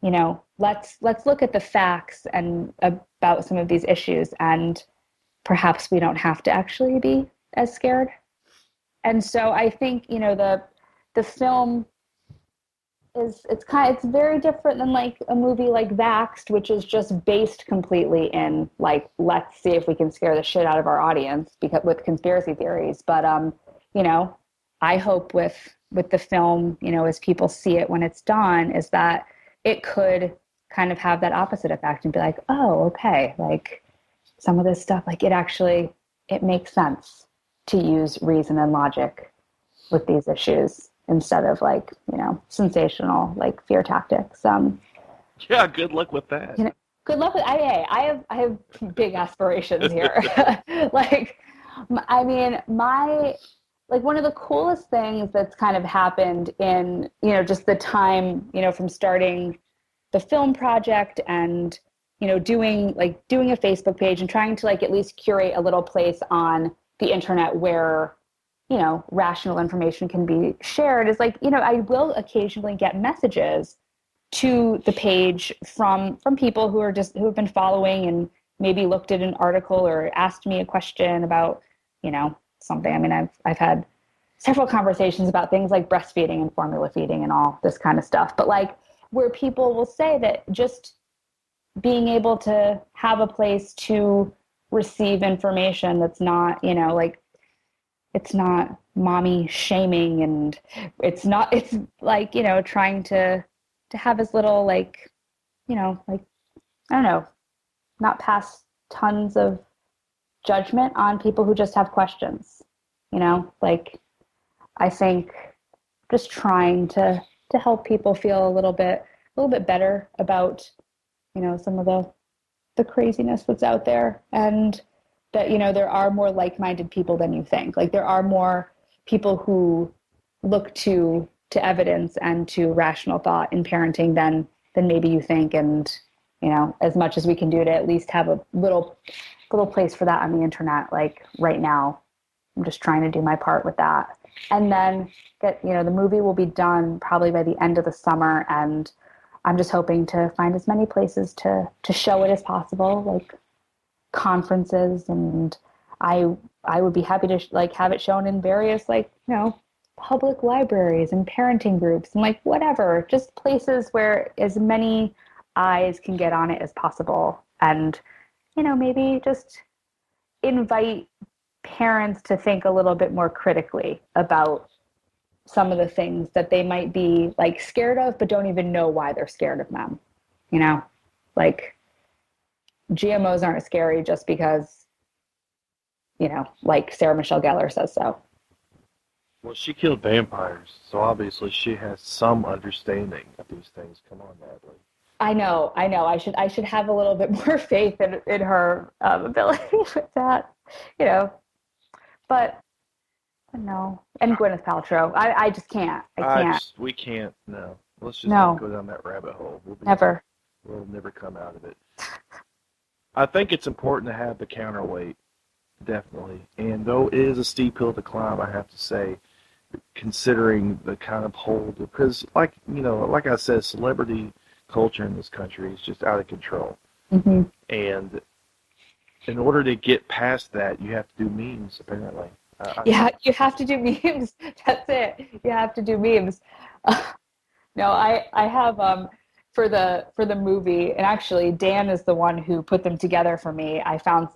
you know, let's look at the facts and about some of these issues, and perhaps we don't have to actually be as scared. And so I think, you know, the film it's very different than like a movie like Vaxxed, which is just based completely in like, let's see if we can scare the shit out of our audience with conspiracy theories. But you know, I hope with the film, you know, as people see it when it's done, is that it could kind of have that opposite effect and be like, oh, okay, like some of this stuff, like it makes sense to use reason and logic with these issues, instead of like, you know, sensational, like fear tactics. Yeah, good luck with that. You know, good luck with, I have big aspirations here. Like, I mean, like one of the coolest things that's kind of happened in, you know, just the time, you know, from starting the film project and, you know, doing a Facebook page and trying to like at least curate a little place on the internet where, you know, rational information can be shared, is like, you know, I will occasionally get messages to the page from people who have been following and maybe looked at an article or asked me a question about, you know, something. I mean, I've had several conversations about things like breastfeeding and formula feeding and all this kind of stuff, but like where people will say that just being able to have a place to receive information that's not, like, it's not mommy shaming, and it's like, trying to have as little, like, like, I don't know, not pass tons of judgment on people who just have questions, like, I think just trying to help people feel a little bit better about, some of the craziness that's out there, and that, there are more like-minded people than you think. Like, there are more people who look to evidence and to rational thought in parenting than maybe you think. And, as much as we can do to at least have a little place for that on the internet, like right now, I'm just trying to do my part with that. And then the movie will be done probably by the end of the summer. And I'm just hoping to find as many places to show it as possible, like conferences. And I would be happy to have it shown in various, public libraries and parenting groups and whatever, just places where as many eyes can get on it as possible. And, maybe just invite parents to think a little bit more critically about some of the things that they might be scared of, but don't even know why they're scared of them. Like GMOs aren't scary just because, Sarah Michelle Gellar says so. Well, she killed vampires, so obviously she has some understanding of these things. Come on, Natalie. I know. I should have a little bit more faith in her ability with that, But no, and Gwyneth Paltrow. I just can't. I can't. We can't. No. Let's just not go down that rabbit hole. Never. We'll never come out of it. I think it's important to have the counterweight, definitely. And though it is a steep hill to climb, I have to say, considering the kind of hold, because like I said, celebrity culture in this country is just out of control. Mm-hmm. And in order to get past that, you have to do memes, apparently. You have to do memes. That's it. You have to do memes. No, I have for the movie, and actually Dan is the one who put them together for me. I found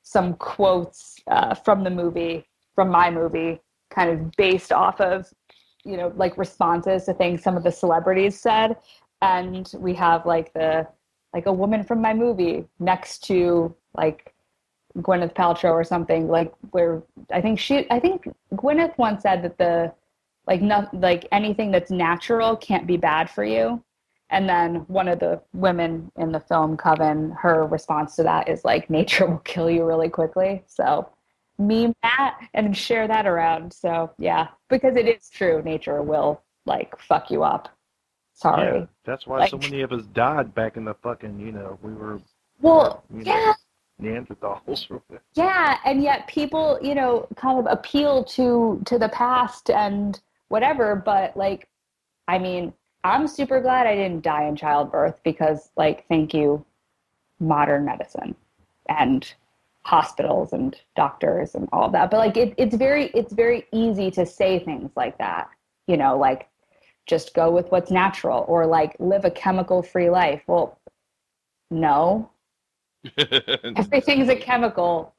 some quotes from my movie, kind of based off of responses to things some of the celebrities said. And we have a woman from my movie next to Gwyneth Paltrow or something, where I think Gwyneth once said that anything that's natural can't be bad for you. And then one of the women in the film, Coven, her response to that is nature will kill you really quickly. So meme that and share that around. So yeah, because it is true. Nature will fuck you up. Sorry. Yeah, that's why so many of us died back in the fucking, we were, yeah. Neanderthals. Yeah, and yet people, kind of appeal to the past and whatever, but I'm super glad I didn't die in childbirth because thank you, modern medicine and hospitals and doctors and all of that. But it's very easy to say things like that, just go with what's natural or live a chemical free life. Well, no. Everything's a chemical.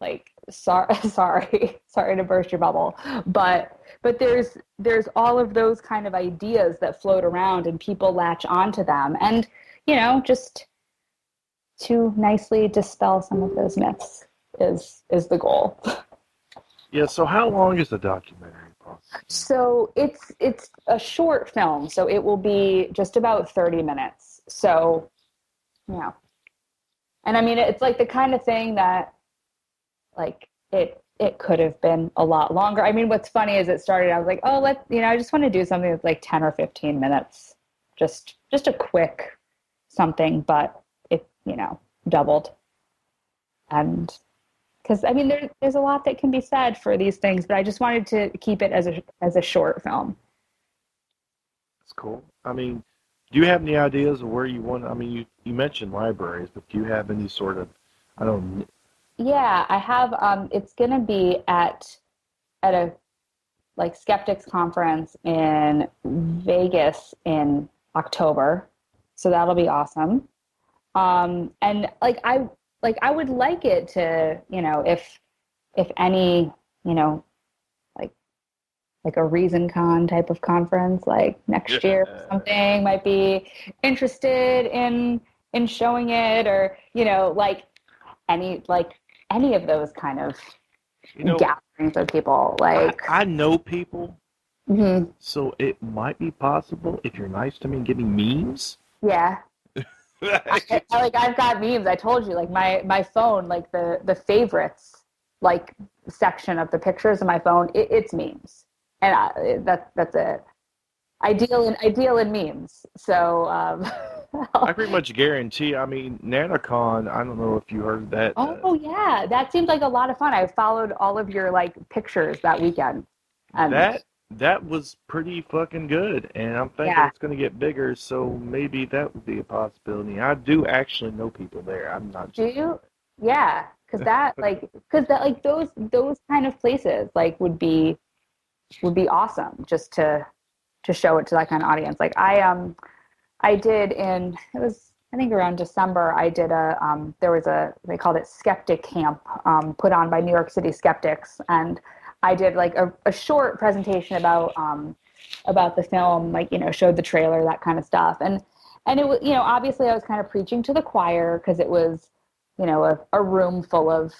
Sorry to burst your bubble, but there's all of those kind of ideas that float around and people latch onto them, and just to nicely dispel some of those myths is the goal. Yeah. So how long is the documentary? So it's a short film, so it will be just about 30 minutes. So yeah. And it's the kind of thing that it could have been a lot longer. What's funny is it started, I was I just want to do something that's 10 or 15 minutes, just a quick something, but it, doubled. And because there's a lot that can be said for these things, but I just wanted to keep it as a short film. That's cool. Do you have any ideas of where you want? You mentioned libraries, but do you have any sort of, Yeah, I have. It's going to be at a skeptics conference in Vegas in October, so that'll be awesome. And like, I would like it to, if any, like a ReasonCon type of conference, like next year or something, might be interested in showing it, or, like any of those kind of gatherings of people. Like, I know people, mm-hmm. so it might be possible if you're nice to me and give me memes. Yeah. I've got memes. I told you, like my phone, like the favorites, like section of the pictures of my phone, it's memes. And that's it. Ideal in memes. So I pretty much guarantee. I mean, NanoCon. I don't know if you heard that. Oh yeah, that seemed like a lot of fun. I followed all of your like pictures that weekend. That was pretty fucking good, and I'm thinking it's going to get bigger. So maybe that would be a possibility. I do actually know people there. I'm not. Do you? Yeah, because those kind of places like would be awesome just to show it to that kind of audience. Like I did it was, I think, around December, I did they called it Skeptic Camp, put on by New York City skeptics, and I did like a short presentation about the film, like, showed the trailer, that kind of stuff, and it was, obviously I was kind of preaching to the choir, because it was, a room full of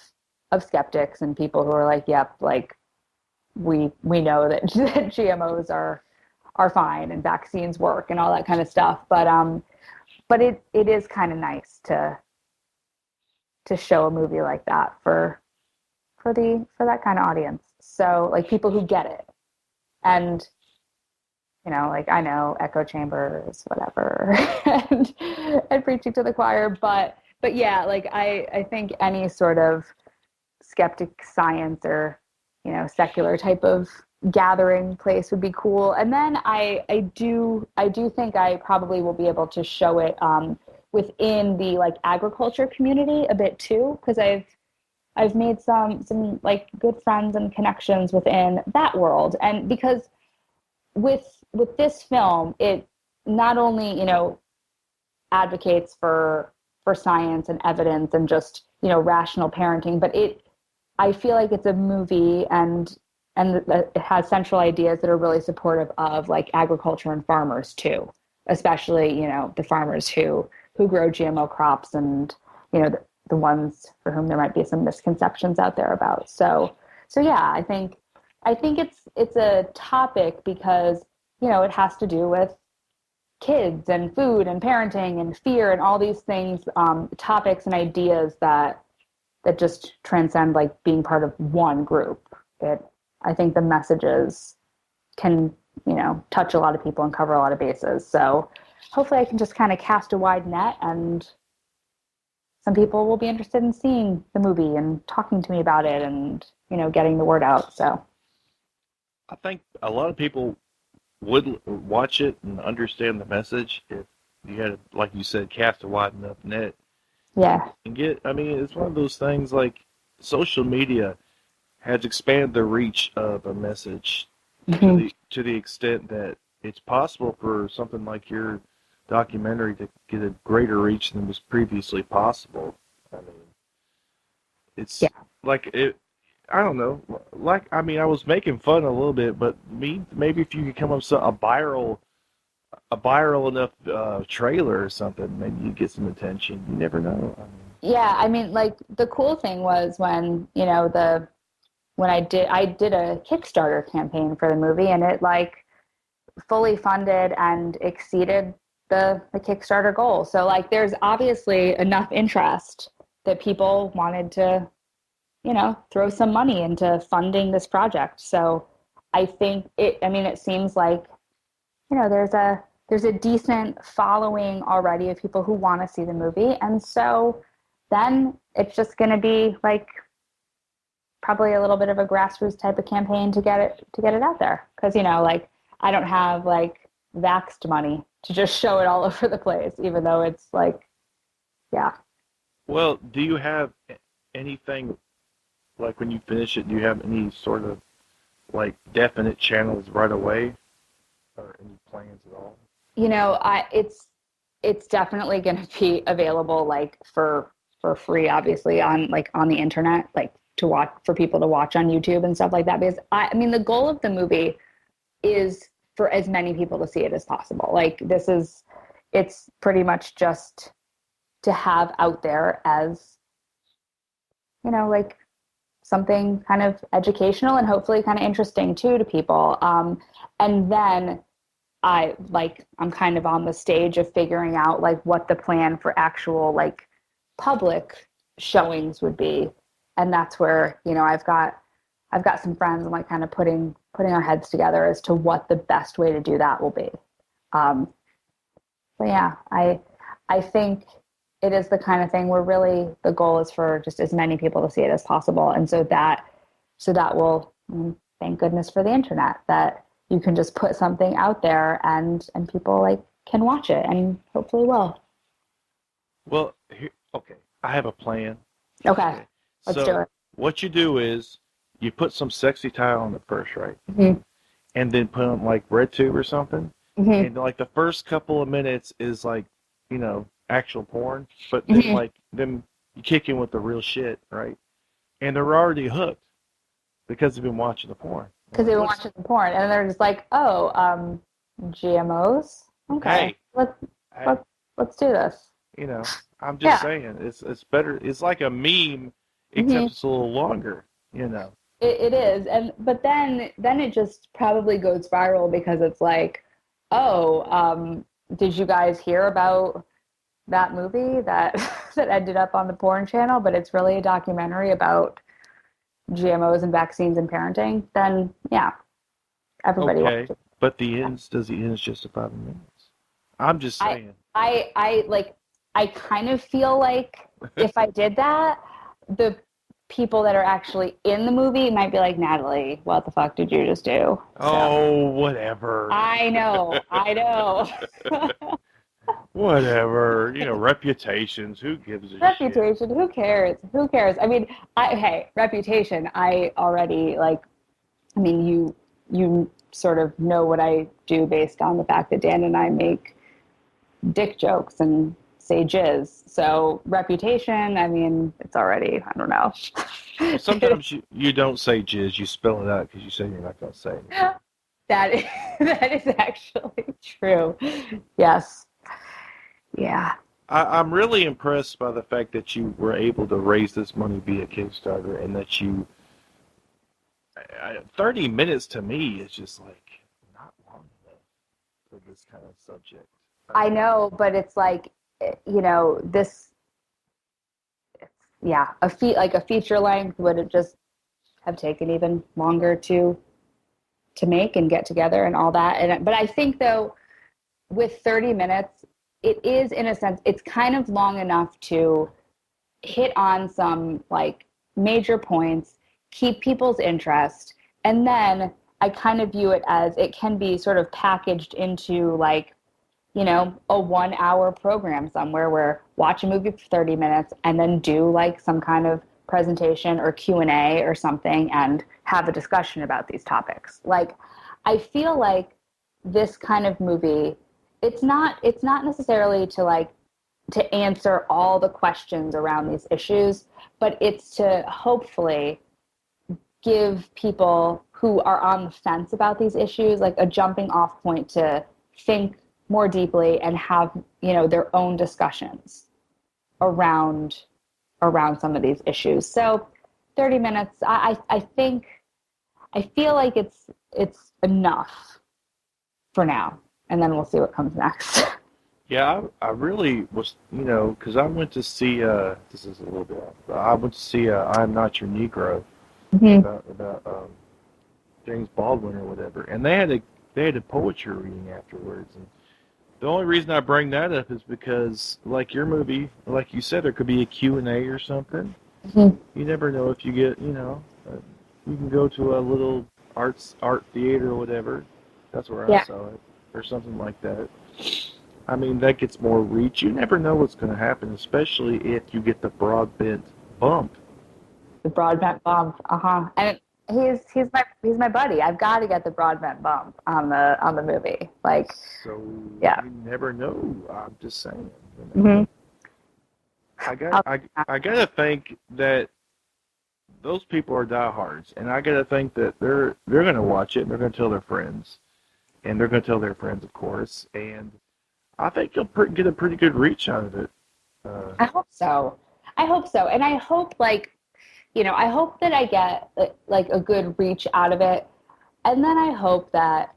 skeptics and people who are like, yep, like we know that GMOs are fine and vaccines work and all that kind of stuff. But it is kind of nice to show a movie like that for that kind of audience. So like people who get it, and like, I know echo chambers, whatever, and preaching to the choir, but yeah, like I think any sort of skeptic science or secular type of gathering place would be cool. And then I do think I probably will be able to show it within the like agriculture community a bit too, because I've made some like good friends and connections within that world. And because with this film, it not only advocates for science and evidence and just rational parenting, but I feel like it's a movie and it has central ideas that are really supportive of like agriculture and farmers too, especially, the farmers who grow GMO crops, and, the ones for whom there might be some misconceptions out there about. So yeah, I think it's a topic because, it has to do with kids and food and parenting and fear and all these things, topics and ideas that just transcend like being part of one group. I think the messages can, touch a lot of people and cover a lot of bases. So hopefully I can just kind of cast a wide net, and some people will be interested in seeing the movie and talking to me about it and, getting the word out. So I think a lot of people would watch it and understand the message if you had, like you said, cast a wide enough net. Yeah. And it's one of those things, like social media has expanded the reach of a message to the extent that it's possible for something like your documentary to get a greater reach than was previously possible. I mean, it's like it. I don't know. Like, I mean, I was making fun a little bit, but maybe if you could come up with a viral enough trailer or something, maybe you get some attention. You never know. Yeah, I mean, like the cool thing was when I did a Kickstarter campaign for the movie, and it like fully funded and exceeded the Kickstarter goal. So like there's obviously enough interest that people wanted to, throw some money into funding this project. So I think it seems like, there's a decent following already of people who want to see the movie. And so then it's just going to be like probably a little bit of a grassroots type of campaign to get it out there. Cause like I don't have like vaxxed money to just show it all over the place, even though it's like, yeah. Well, do you have anything, like when you finish it, do you have any sort of like definite channels right away, or any plans at all? It's definitely going to be available like for for free, obviously, on the internet, like to watch, for people to watch on YouTube and stuff like that. Because I mean, the goal of the movie is for as many people to see it as possible. Like it's pretty much just to have out there as, you know, like something kind of educational and hopefully kind of interesting too to people. And then I'm kind of on the stage of figuring out like what the plan for actual like public showings would be. And that's where, you know, I've got some friends and like kind of putting our heads together as to what the best way to do that will be. But yeah, I think it is the kind of thing where really the goal is for just as many people to see it as possible. And so that will, thank goodness for the internet, that you can just put something out there and people like can watch it and hopefully will. Well, okay, I have a plan. Okay, let's do it. What you do is you put some sexy tile on it first, right? Mm-hmm. And then put on like RedTube or something. Mm-hmm. And like the first couple of minutes is like, you know, actual porn, but then then you kick in with the real shit, right? And they're already hooked because they've been watching the porn. Because they've been watching the porn, and they're just like, oh, GMOs. Okay, let's do this. You know, I'm just saying, it's better. It's like a meme, except it's a little longer. You know, it is, but then it just probably goes viral because it's like, oh, did you guys hear about that movie that ended up on the porn channel, but it's really a documentary about GMOs and vaccines and parenting? Then yeah, everybody watched it. But does the ends justify the means? I'm just saying. I kind of feel like if I did that, the people that are actually in the movie might be like, Natalie, what the fuck did you just do? Oh, whatever. I know. Whatever, you know, reputations. Who gives a Reputation, shit? Who cares? I mean, Reputation. I already you sort of know what I do based on the fact that Dan and I make dick jokes and say jizz. So Reputation, I mean, it's already, I don't know. Well, sometimes you don't say jizz, you spell it out because you say you're not going to say it. That is actually true. Yes. Yeah. I'm really impressed by the fact that you were able to raise this money via Kickstarter, and that 30 minutes to me is just like not long enough for this kind of subject. I know, but it's like, you know, a feature length would have just have taken even longer to make and get together and all that. But I think though, with 30 minutes, it is, in a sense, it's kind of long enough to hit on some like major points, keep people's interest, and then I kind of view it as it can be sort of packaged into like, you know, a 1 hour program somewhere where watch a movie for 30 minutes and then do like some kind of presentation or Q&A or something and have a discussion about these topics. Like, I feel like this kind of movie, it's not necessarily to answer all the questions around these issues, but it's to hopefully give people who are on the fence about these issues like a jumping off point to think more deeply and have, you know, their own discussions around some of these issues. So 30 minutes, I feel like it's enough for now, and then we'll see what comes next. Yeah, I really was, you know, because I went to see, this is a little bit off, but I went to see I'm Not Your Negro, about James Baldwin or whatever, and they had a poetry reading afterwards, and the only reason I bring that up is because, like your movie, like you said, there could be a Q&A or something. Mm-hmm. You never know if you get, you know, you can go to a little art theater or whatever. That's where I saw it, or something like that. I mean, that gets more reach. You never know what's going to happen, especially if you get the broadbent bump. The broadbent bump, and he's my buddy. I've got to get the broadbent bump on the movie. Like, so yeah. You never know. I'm just saying. You know? Mm-hmm. I gotta think that those people are diehards, and I gotta think that they're gonna watch it and they're gonna tell their friends, and they're gonna tell their friends, of course, and I think you'll get a pretty good reach out of it. I hope so. And I hope I hope that I get like a good reach out of it. And then I hope that,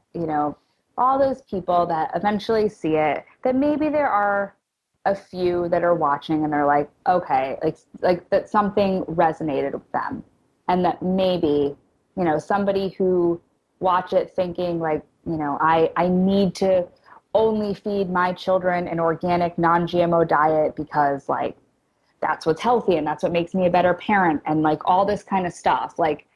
all those people that eventually see it, that maybe there are a few that are watching and they're like, okay, like that something resonated with them. And that maybe, somebody who watch it thinking like, I need to only feed my children an organic, non-GMO diet because like that's what's healthy and that's what makes me a better parent and like all this kind of stuff. Like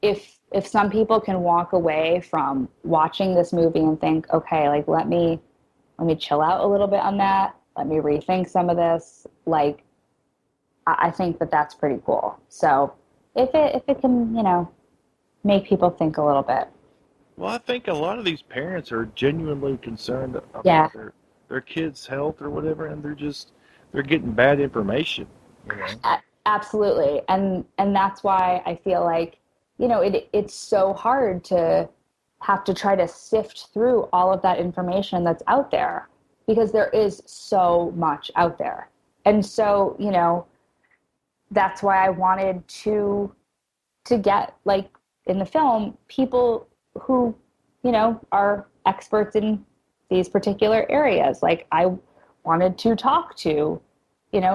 if some people can walk away from watching this movie and think, okay, like let me chill out a little bit on that. Let me rethink some of this. Like I think that that's pretty cool. So if it can, make people think a little bit. Well, I think a lot of these parents are genuinely concerned about their kids' health or whatever, and they're getting bad information. Absolutely, and that's why I feel like it's so hard to have to try to sift through all of that information that's out there because there is so much out there, and so that's why I wanted to get like in the film people who, are experts in these particular areas. Like I wanted to talk to,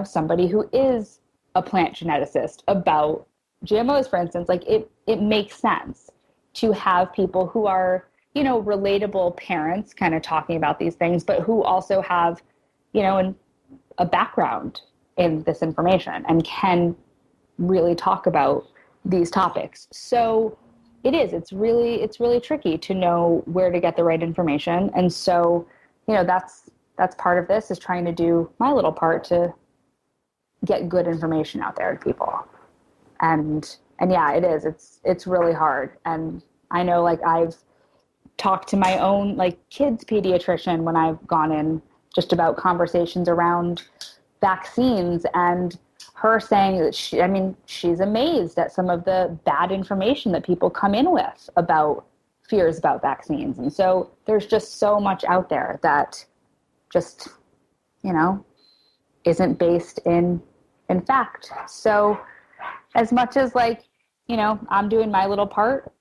somebody who is a plant geneticist about GMOs, for instance. Like it makes sense to have people who are, relatable parents kind of talking about these things, but who also have, a background in this information and can really talk about these topics. So it's really tricky to know where to get the right information. And so, that's part of this is trying to do my little part to get good information out there to people. And yeah, it is. It's really hard. And I know like I've talked to my own like kids pediatrician when I've gone in just about conversations around vaccines, and her saying that she's amazed at some of the bad information that people come in with about fears about vaccines. And so there's just so much out there that just, isn't based in fact. So as much as like, I'm doing my little part,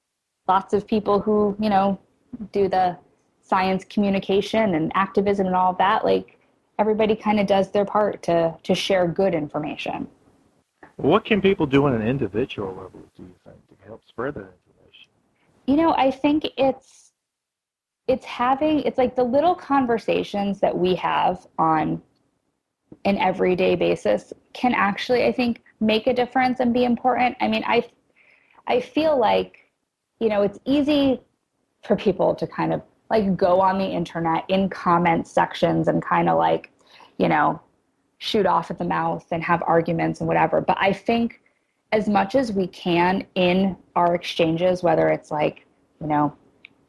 lots of people who, do the science communication and activism and all of that, like everybody kind of does their part to share good information. What can people do on an individual level, do you think, to help spread that information? I think it's like the little conversations that we have on an everyday basis can actually, I think, make a difference and be important. I mean, I feel like, it's easy for people to kind of like go on the internet in comment sections and kind of like, shoot off at the mouth and have arguments and whatever. But I think as much as we can in our exchanges, whether it's like,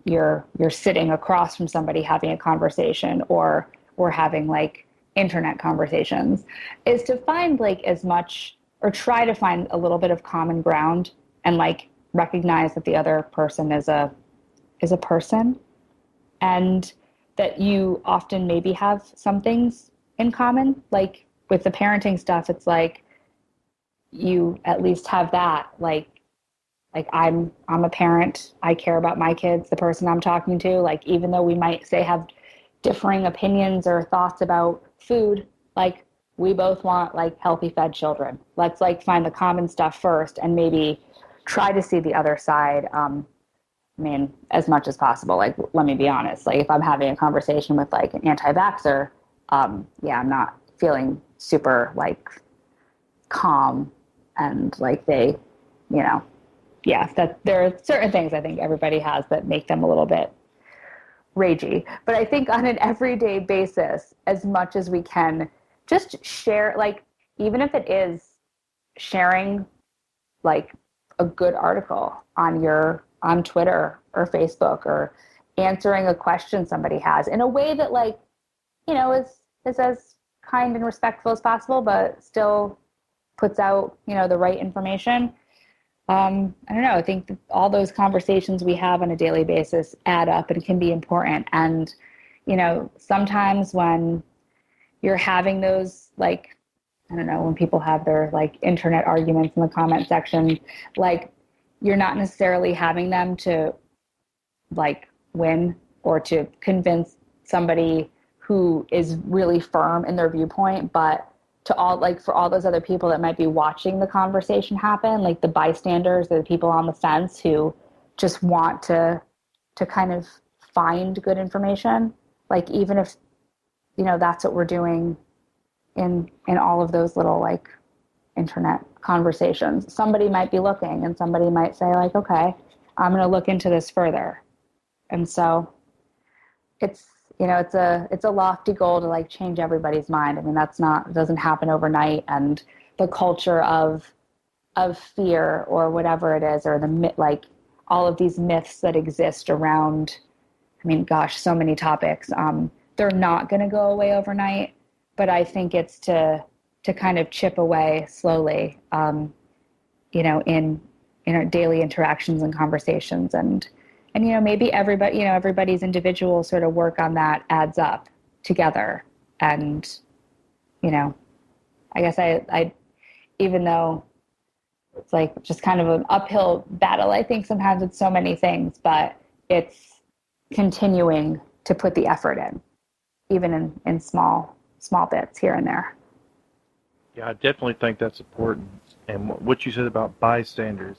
you're sitting across from somebody having a conversation or we're having like internet conversations, is to find like as much or try to find a little bit of common ground and like recognize that the other person is a person and that you often maybe have some things in common. Like with the parenting stuff, it's like you at least have that, like I'm a parent, I care about my kids, the person I'm talking to, like even though we might say have differing opinions or thoughts about food, like we both want like healthy fed children. Let's like find the common stuff first and maybe try to see the other side. As much as possible. Like, let me be honest, like if I'm having a conversation with like an anti-vaxxer, I'm not feeling super like calm and like they, that there are certain things I think everybody has that make them a little bit ragey. But I think on an everyday basis, as much as we can, just share, like, even if it is sharing like a good article on Twitter or Facebook, or answering a question somebody has in a way that like, is as kind and respectful as possible, but still puts out, the right information. I don't know. I think that all those conversations we have on a daily basis add up and can be important. And, sometimes when you're having those, like, I don't know, when people have their like internet arguments in the comment section, like you're not necessarily having them to like win or to convince somebody who is really firm in their viewpoint, but to all, like for all those other people that might be watching the conversation happen, like the bystanders, the people on the fence who just want to kind of find good information. Like even if, that's what we're doing in all of those little like internet conversations, somebody might be looking and somebody might say like, okay, I'm going to look into this further. And so it's a lofty goal to like change everybody's mind. I mean, it doesn't happen overnight. And the culture of fear or whatever it is, or like all of these myths that exist around, I mean, gosh, so many topics. They're not going to go away overnight, but I think it's to kind of chip away slowly, in our daily interactions and conversations. And maybe everybody's individual sort of work on that adds up together. And, I guess I even though it's like just kind of an uphill battle, I think sometimes it's so many things, but it's continuing to put the effort in, even in small bits here and there. Yeah, I definitely think that's important. And what you said about bystanders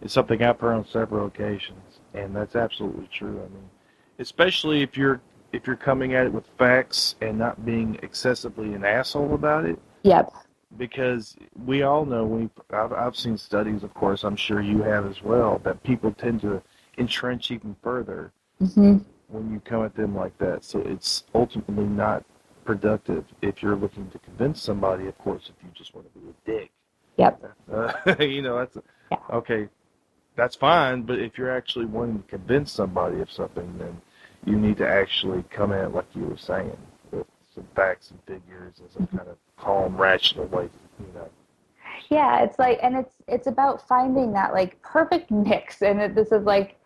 is something I've heard on several occasions, and that's absolutely true. I mean, especially if you're coming at it with facts and not being excessively an asshole about it. Yep. Because we all know, I've seen studies, of course, I'm sure you have as well, that people tend to entrench even further when you come at them like that. So it's ultimately not productive if you're looking to convince somebody, of course, if you just want to be a dick. Yep. Okay, that's fine, but if you're actually wanting to convince somebody of something, then you need to actually come at it like you were saying, with some facts and figures and some kind of calm, rational way, Yeah, it's like, and it's about finding that like perfect mix. And this is like,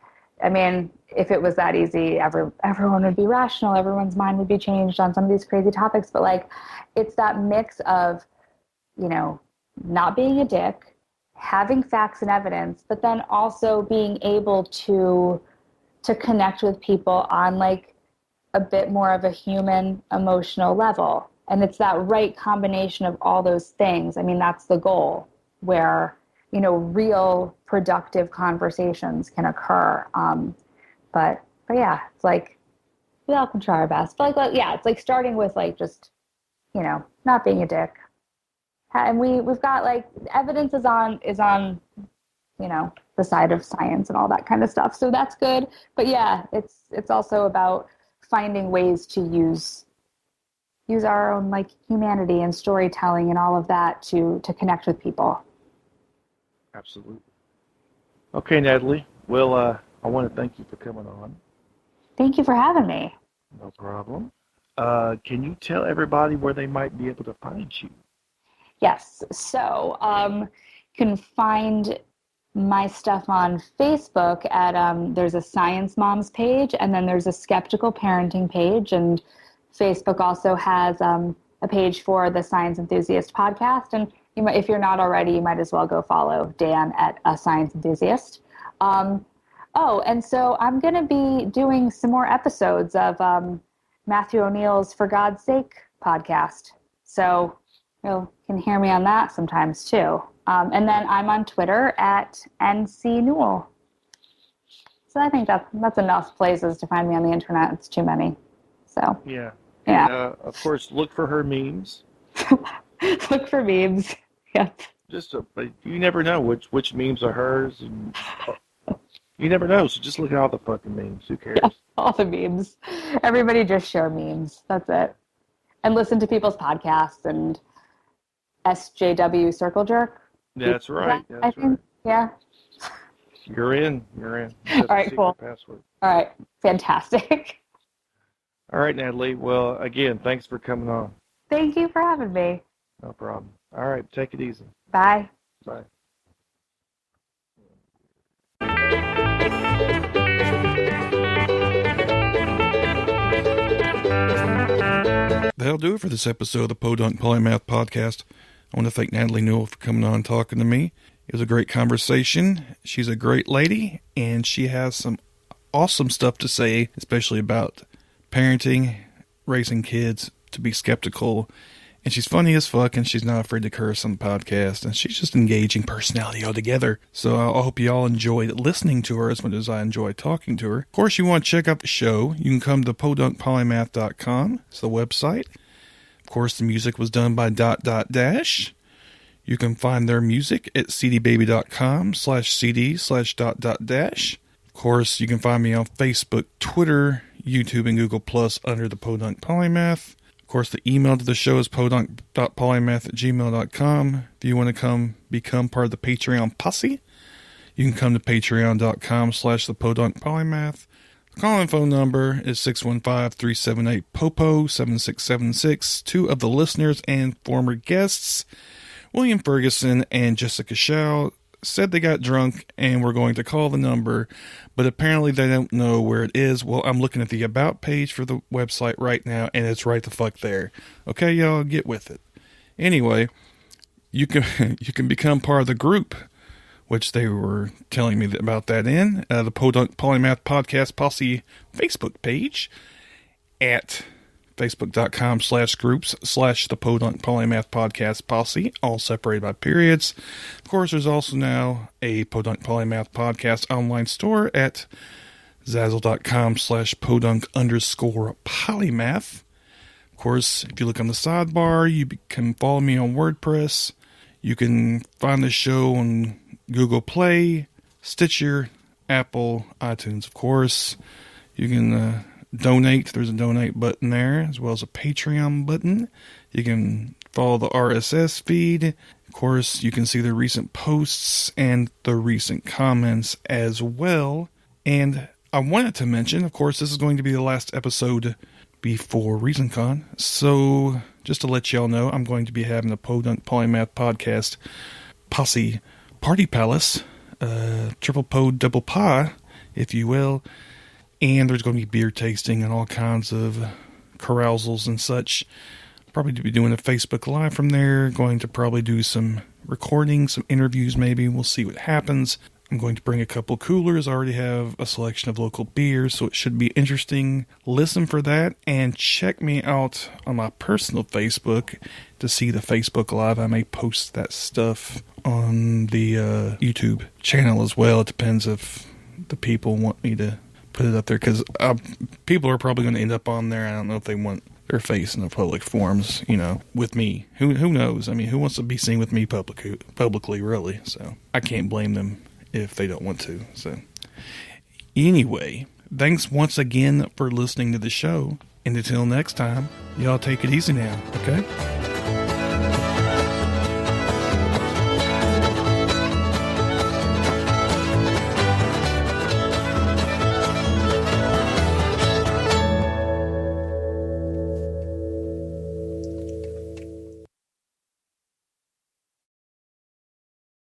I mean, if it was that easy, everyone would be rational, everyone's mind would be changed on some of these crazy topics. But like, it's that mix of, not being a dick, having facts and evidence, but then also being able to connect with people on like a bit more of a human emotional level. And it's that right combination of all those things. I mean, that's the goal, where, real productive conversations can occur. But yeah, it's like, we all can try our best. But like, yeah, it's like starting with like, just, not being a dick. And we've got like, evidence is on, the side of science and all that kind of stuff. So that's good. But yeah, it's also about finding ways to use our own like humanity and storytelling and all of that to connect with people. Absolutely. Okay, Natalie. Well, I want to thank you for coming on. Thank you for having me. No problem. Can you tell everybody where they might be able to find you? Yes. So you can find my stuff on Facebook at there's a Science Moms page, and then there's a Skeptical Parenting page, and Facebook also has a page for the Science Enthusiast podcast. And if you're not already, you might as well go follow Dan at A Science Enthusiast. And so I'm going to be doing some more episodes of Matthew O'Neill's For God's Sake podcast. So you can hear me on that sometimes too. And then I'm on Twitter at NC Newell. So I think that's enough places to find me on the internet. It's too many. So yeah. And, of course, look for her memes. Look for memes. Yep. But you never know which memes are hers, and you never know. So just look at all the fucking memes. Who cares? Yeah, all the memes. Everybody just share memes. That's it. And listen to people's podcasts and SJW Circle Jerk. That's right. I think. Yeah. You're in. All right. Cool. Password. All right. Fantastic. All right, Natalie. Well, again, thanks for coming on. Thank you for having me. No problem. All right, take it easy. Bye. Bye. That'll do it for this episode of the Podunk Polymath Podcast. I want to thank Natalie Newell for coming on and talking to me. It was a great conversation. She's a great lady, and she has some awesome stuff to say, especially about parenting, raising kids, to be skeptical. And she's funny as fuck, and she's not afraid to curse on the podcast, and she's just an engaging personality altogether. So I hope you all enjoyed listening to her as much as I enjoyed talking to her. Of course, you want to check out the show, you can come to podunkpolymath.com. It's the website. Of course, the music was done by ... You can find their music at cdbaby.com/cd/... Of course, you can find me on Facebook, Twitter, YouTube, and Google Plus under the Podunk Polymath. Of course, the email to the show is podunk.polymath@gmail.com. If you want to become part of the Patreon posse, you can come to patreon.com/thepodunk-polymath. The call-in phone number is 615-378-POPO-7676. Two of the listeners and former guests, William Ferguson and Jessica Shaw, said they got drunk and were going to call the number, but apparently they don't know where it is. Well, I'm looking at the About page for the website right now, and it's right the fuck there. Okay, y'all, get with it. Anyway, you can become part of the group, which they were telling me about that in the Podunk Polymath Podcast Posse Facebook page at facebook.com/groups/the Podunk Polymath Podcast Posse, all separated by periods. Of course, there's also now a Podunk Polymath Podcast online store at zazzle.com/podunk_polymath. Of course, if you look on the sidebar, you can follow me on WordPress. You can find the show on Google Play, Stitcher, Apple, iTunes, of course. You can donate. There's a donate button there, as well as a Patreon button. You can follow the RSS feed. Of course, you can see the recent posts and the recent comments as well. And I wanted to mention, of course, this is going to be the last episode before ReasonCon. So, just to let y'all know, I'm going to be having a Podunk Polymath Podcast Posse Party Palace, triple pod, double pie, if you will. And there's going to be beer tasting and all kinds of carousals and such. Probably to be doing a Facebook Live from there. Going to probably do some recording, some interviews maybe. We'll see what happens. I'm going to bring a couple coolers. I already have a selection of local beers, so it should be interesting. Listen for that, and check me out on my personal Facebook to see the Facebook Live. I may post that stuff on the YouTube channel as well. It depends if the people want me to put it up there, because people are probably going to end up on there. I don't know if they want their face in the public forums, with me. Who knows? I mean, who wants to be seen with me publicly, really? So I can't blame them if they don't want to. So anyway, thanks once again for listening to the show. And until next time, y'all take it easy now, okay?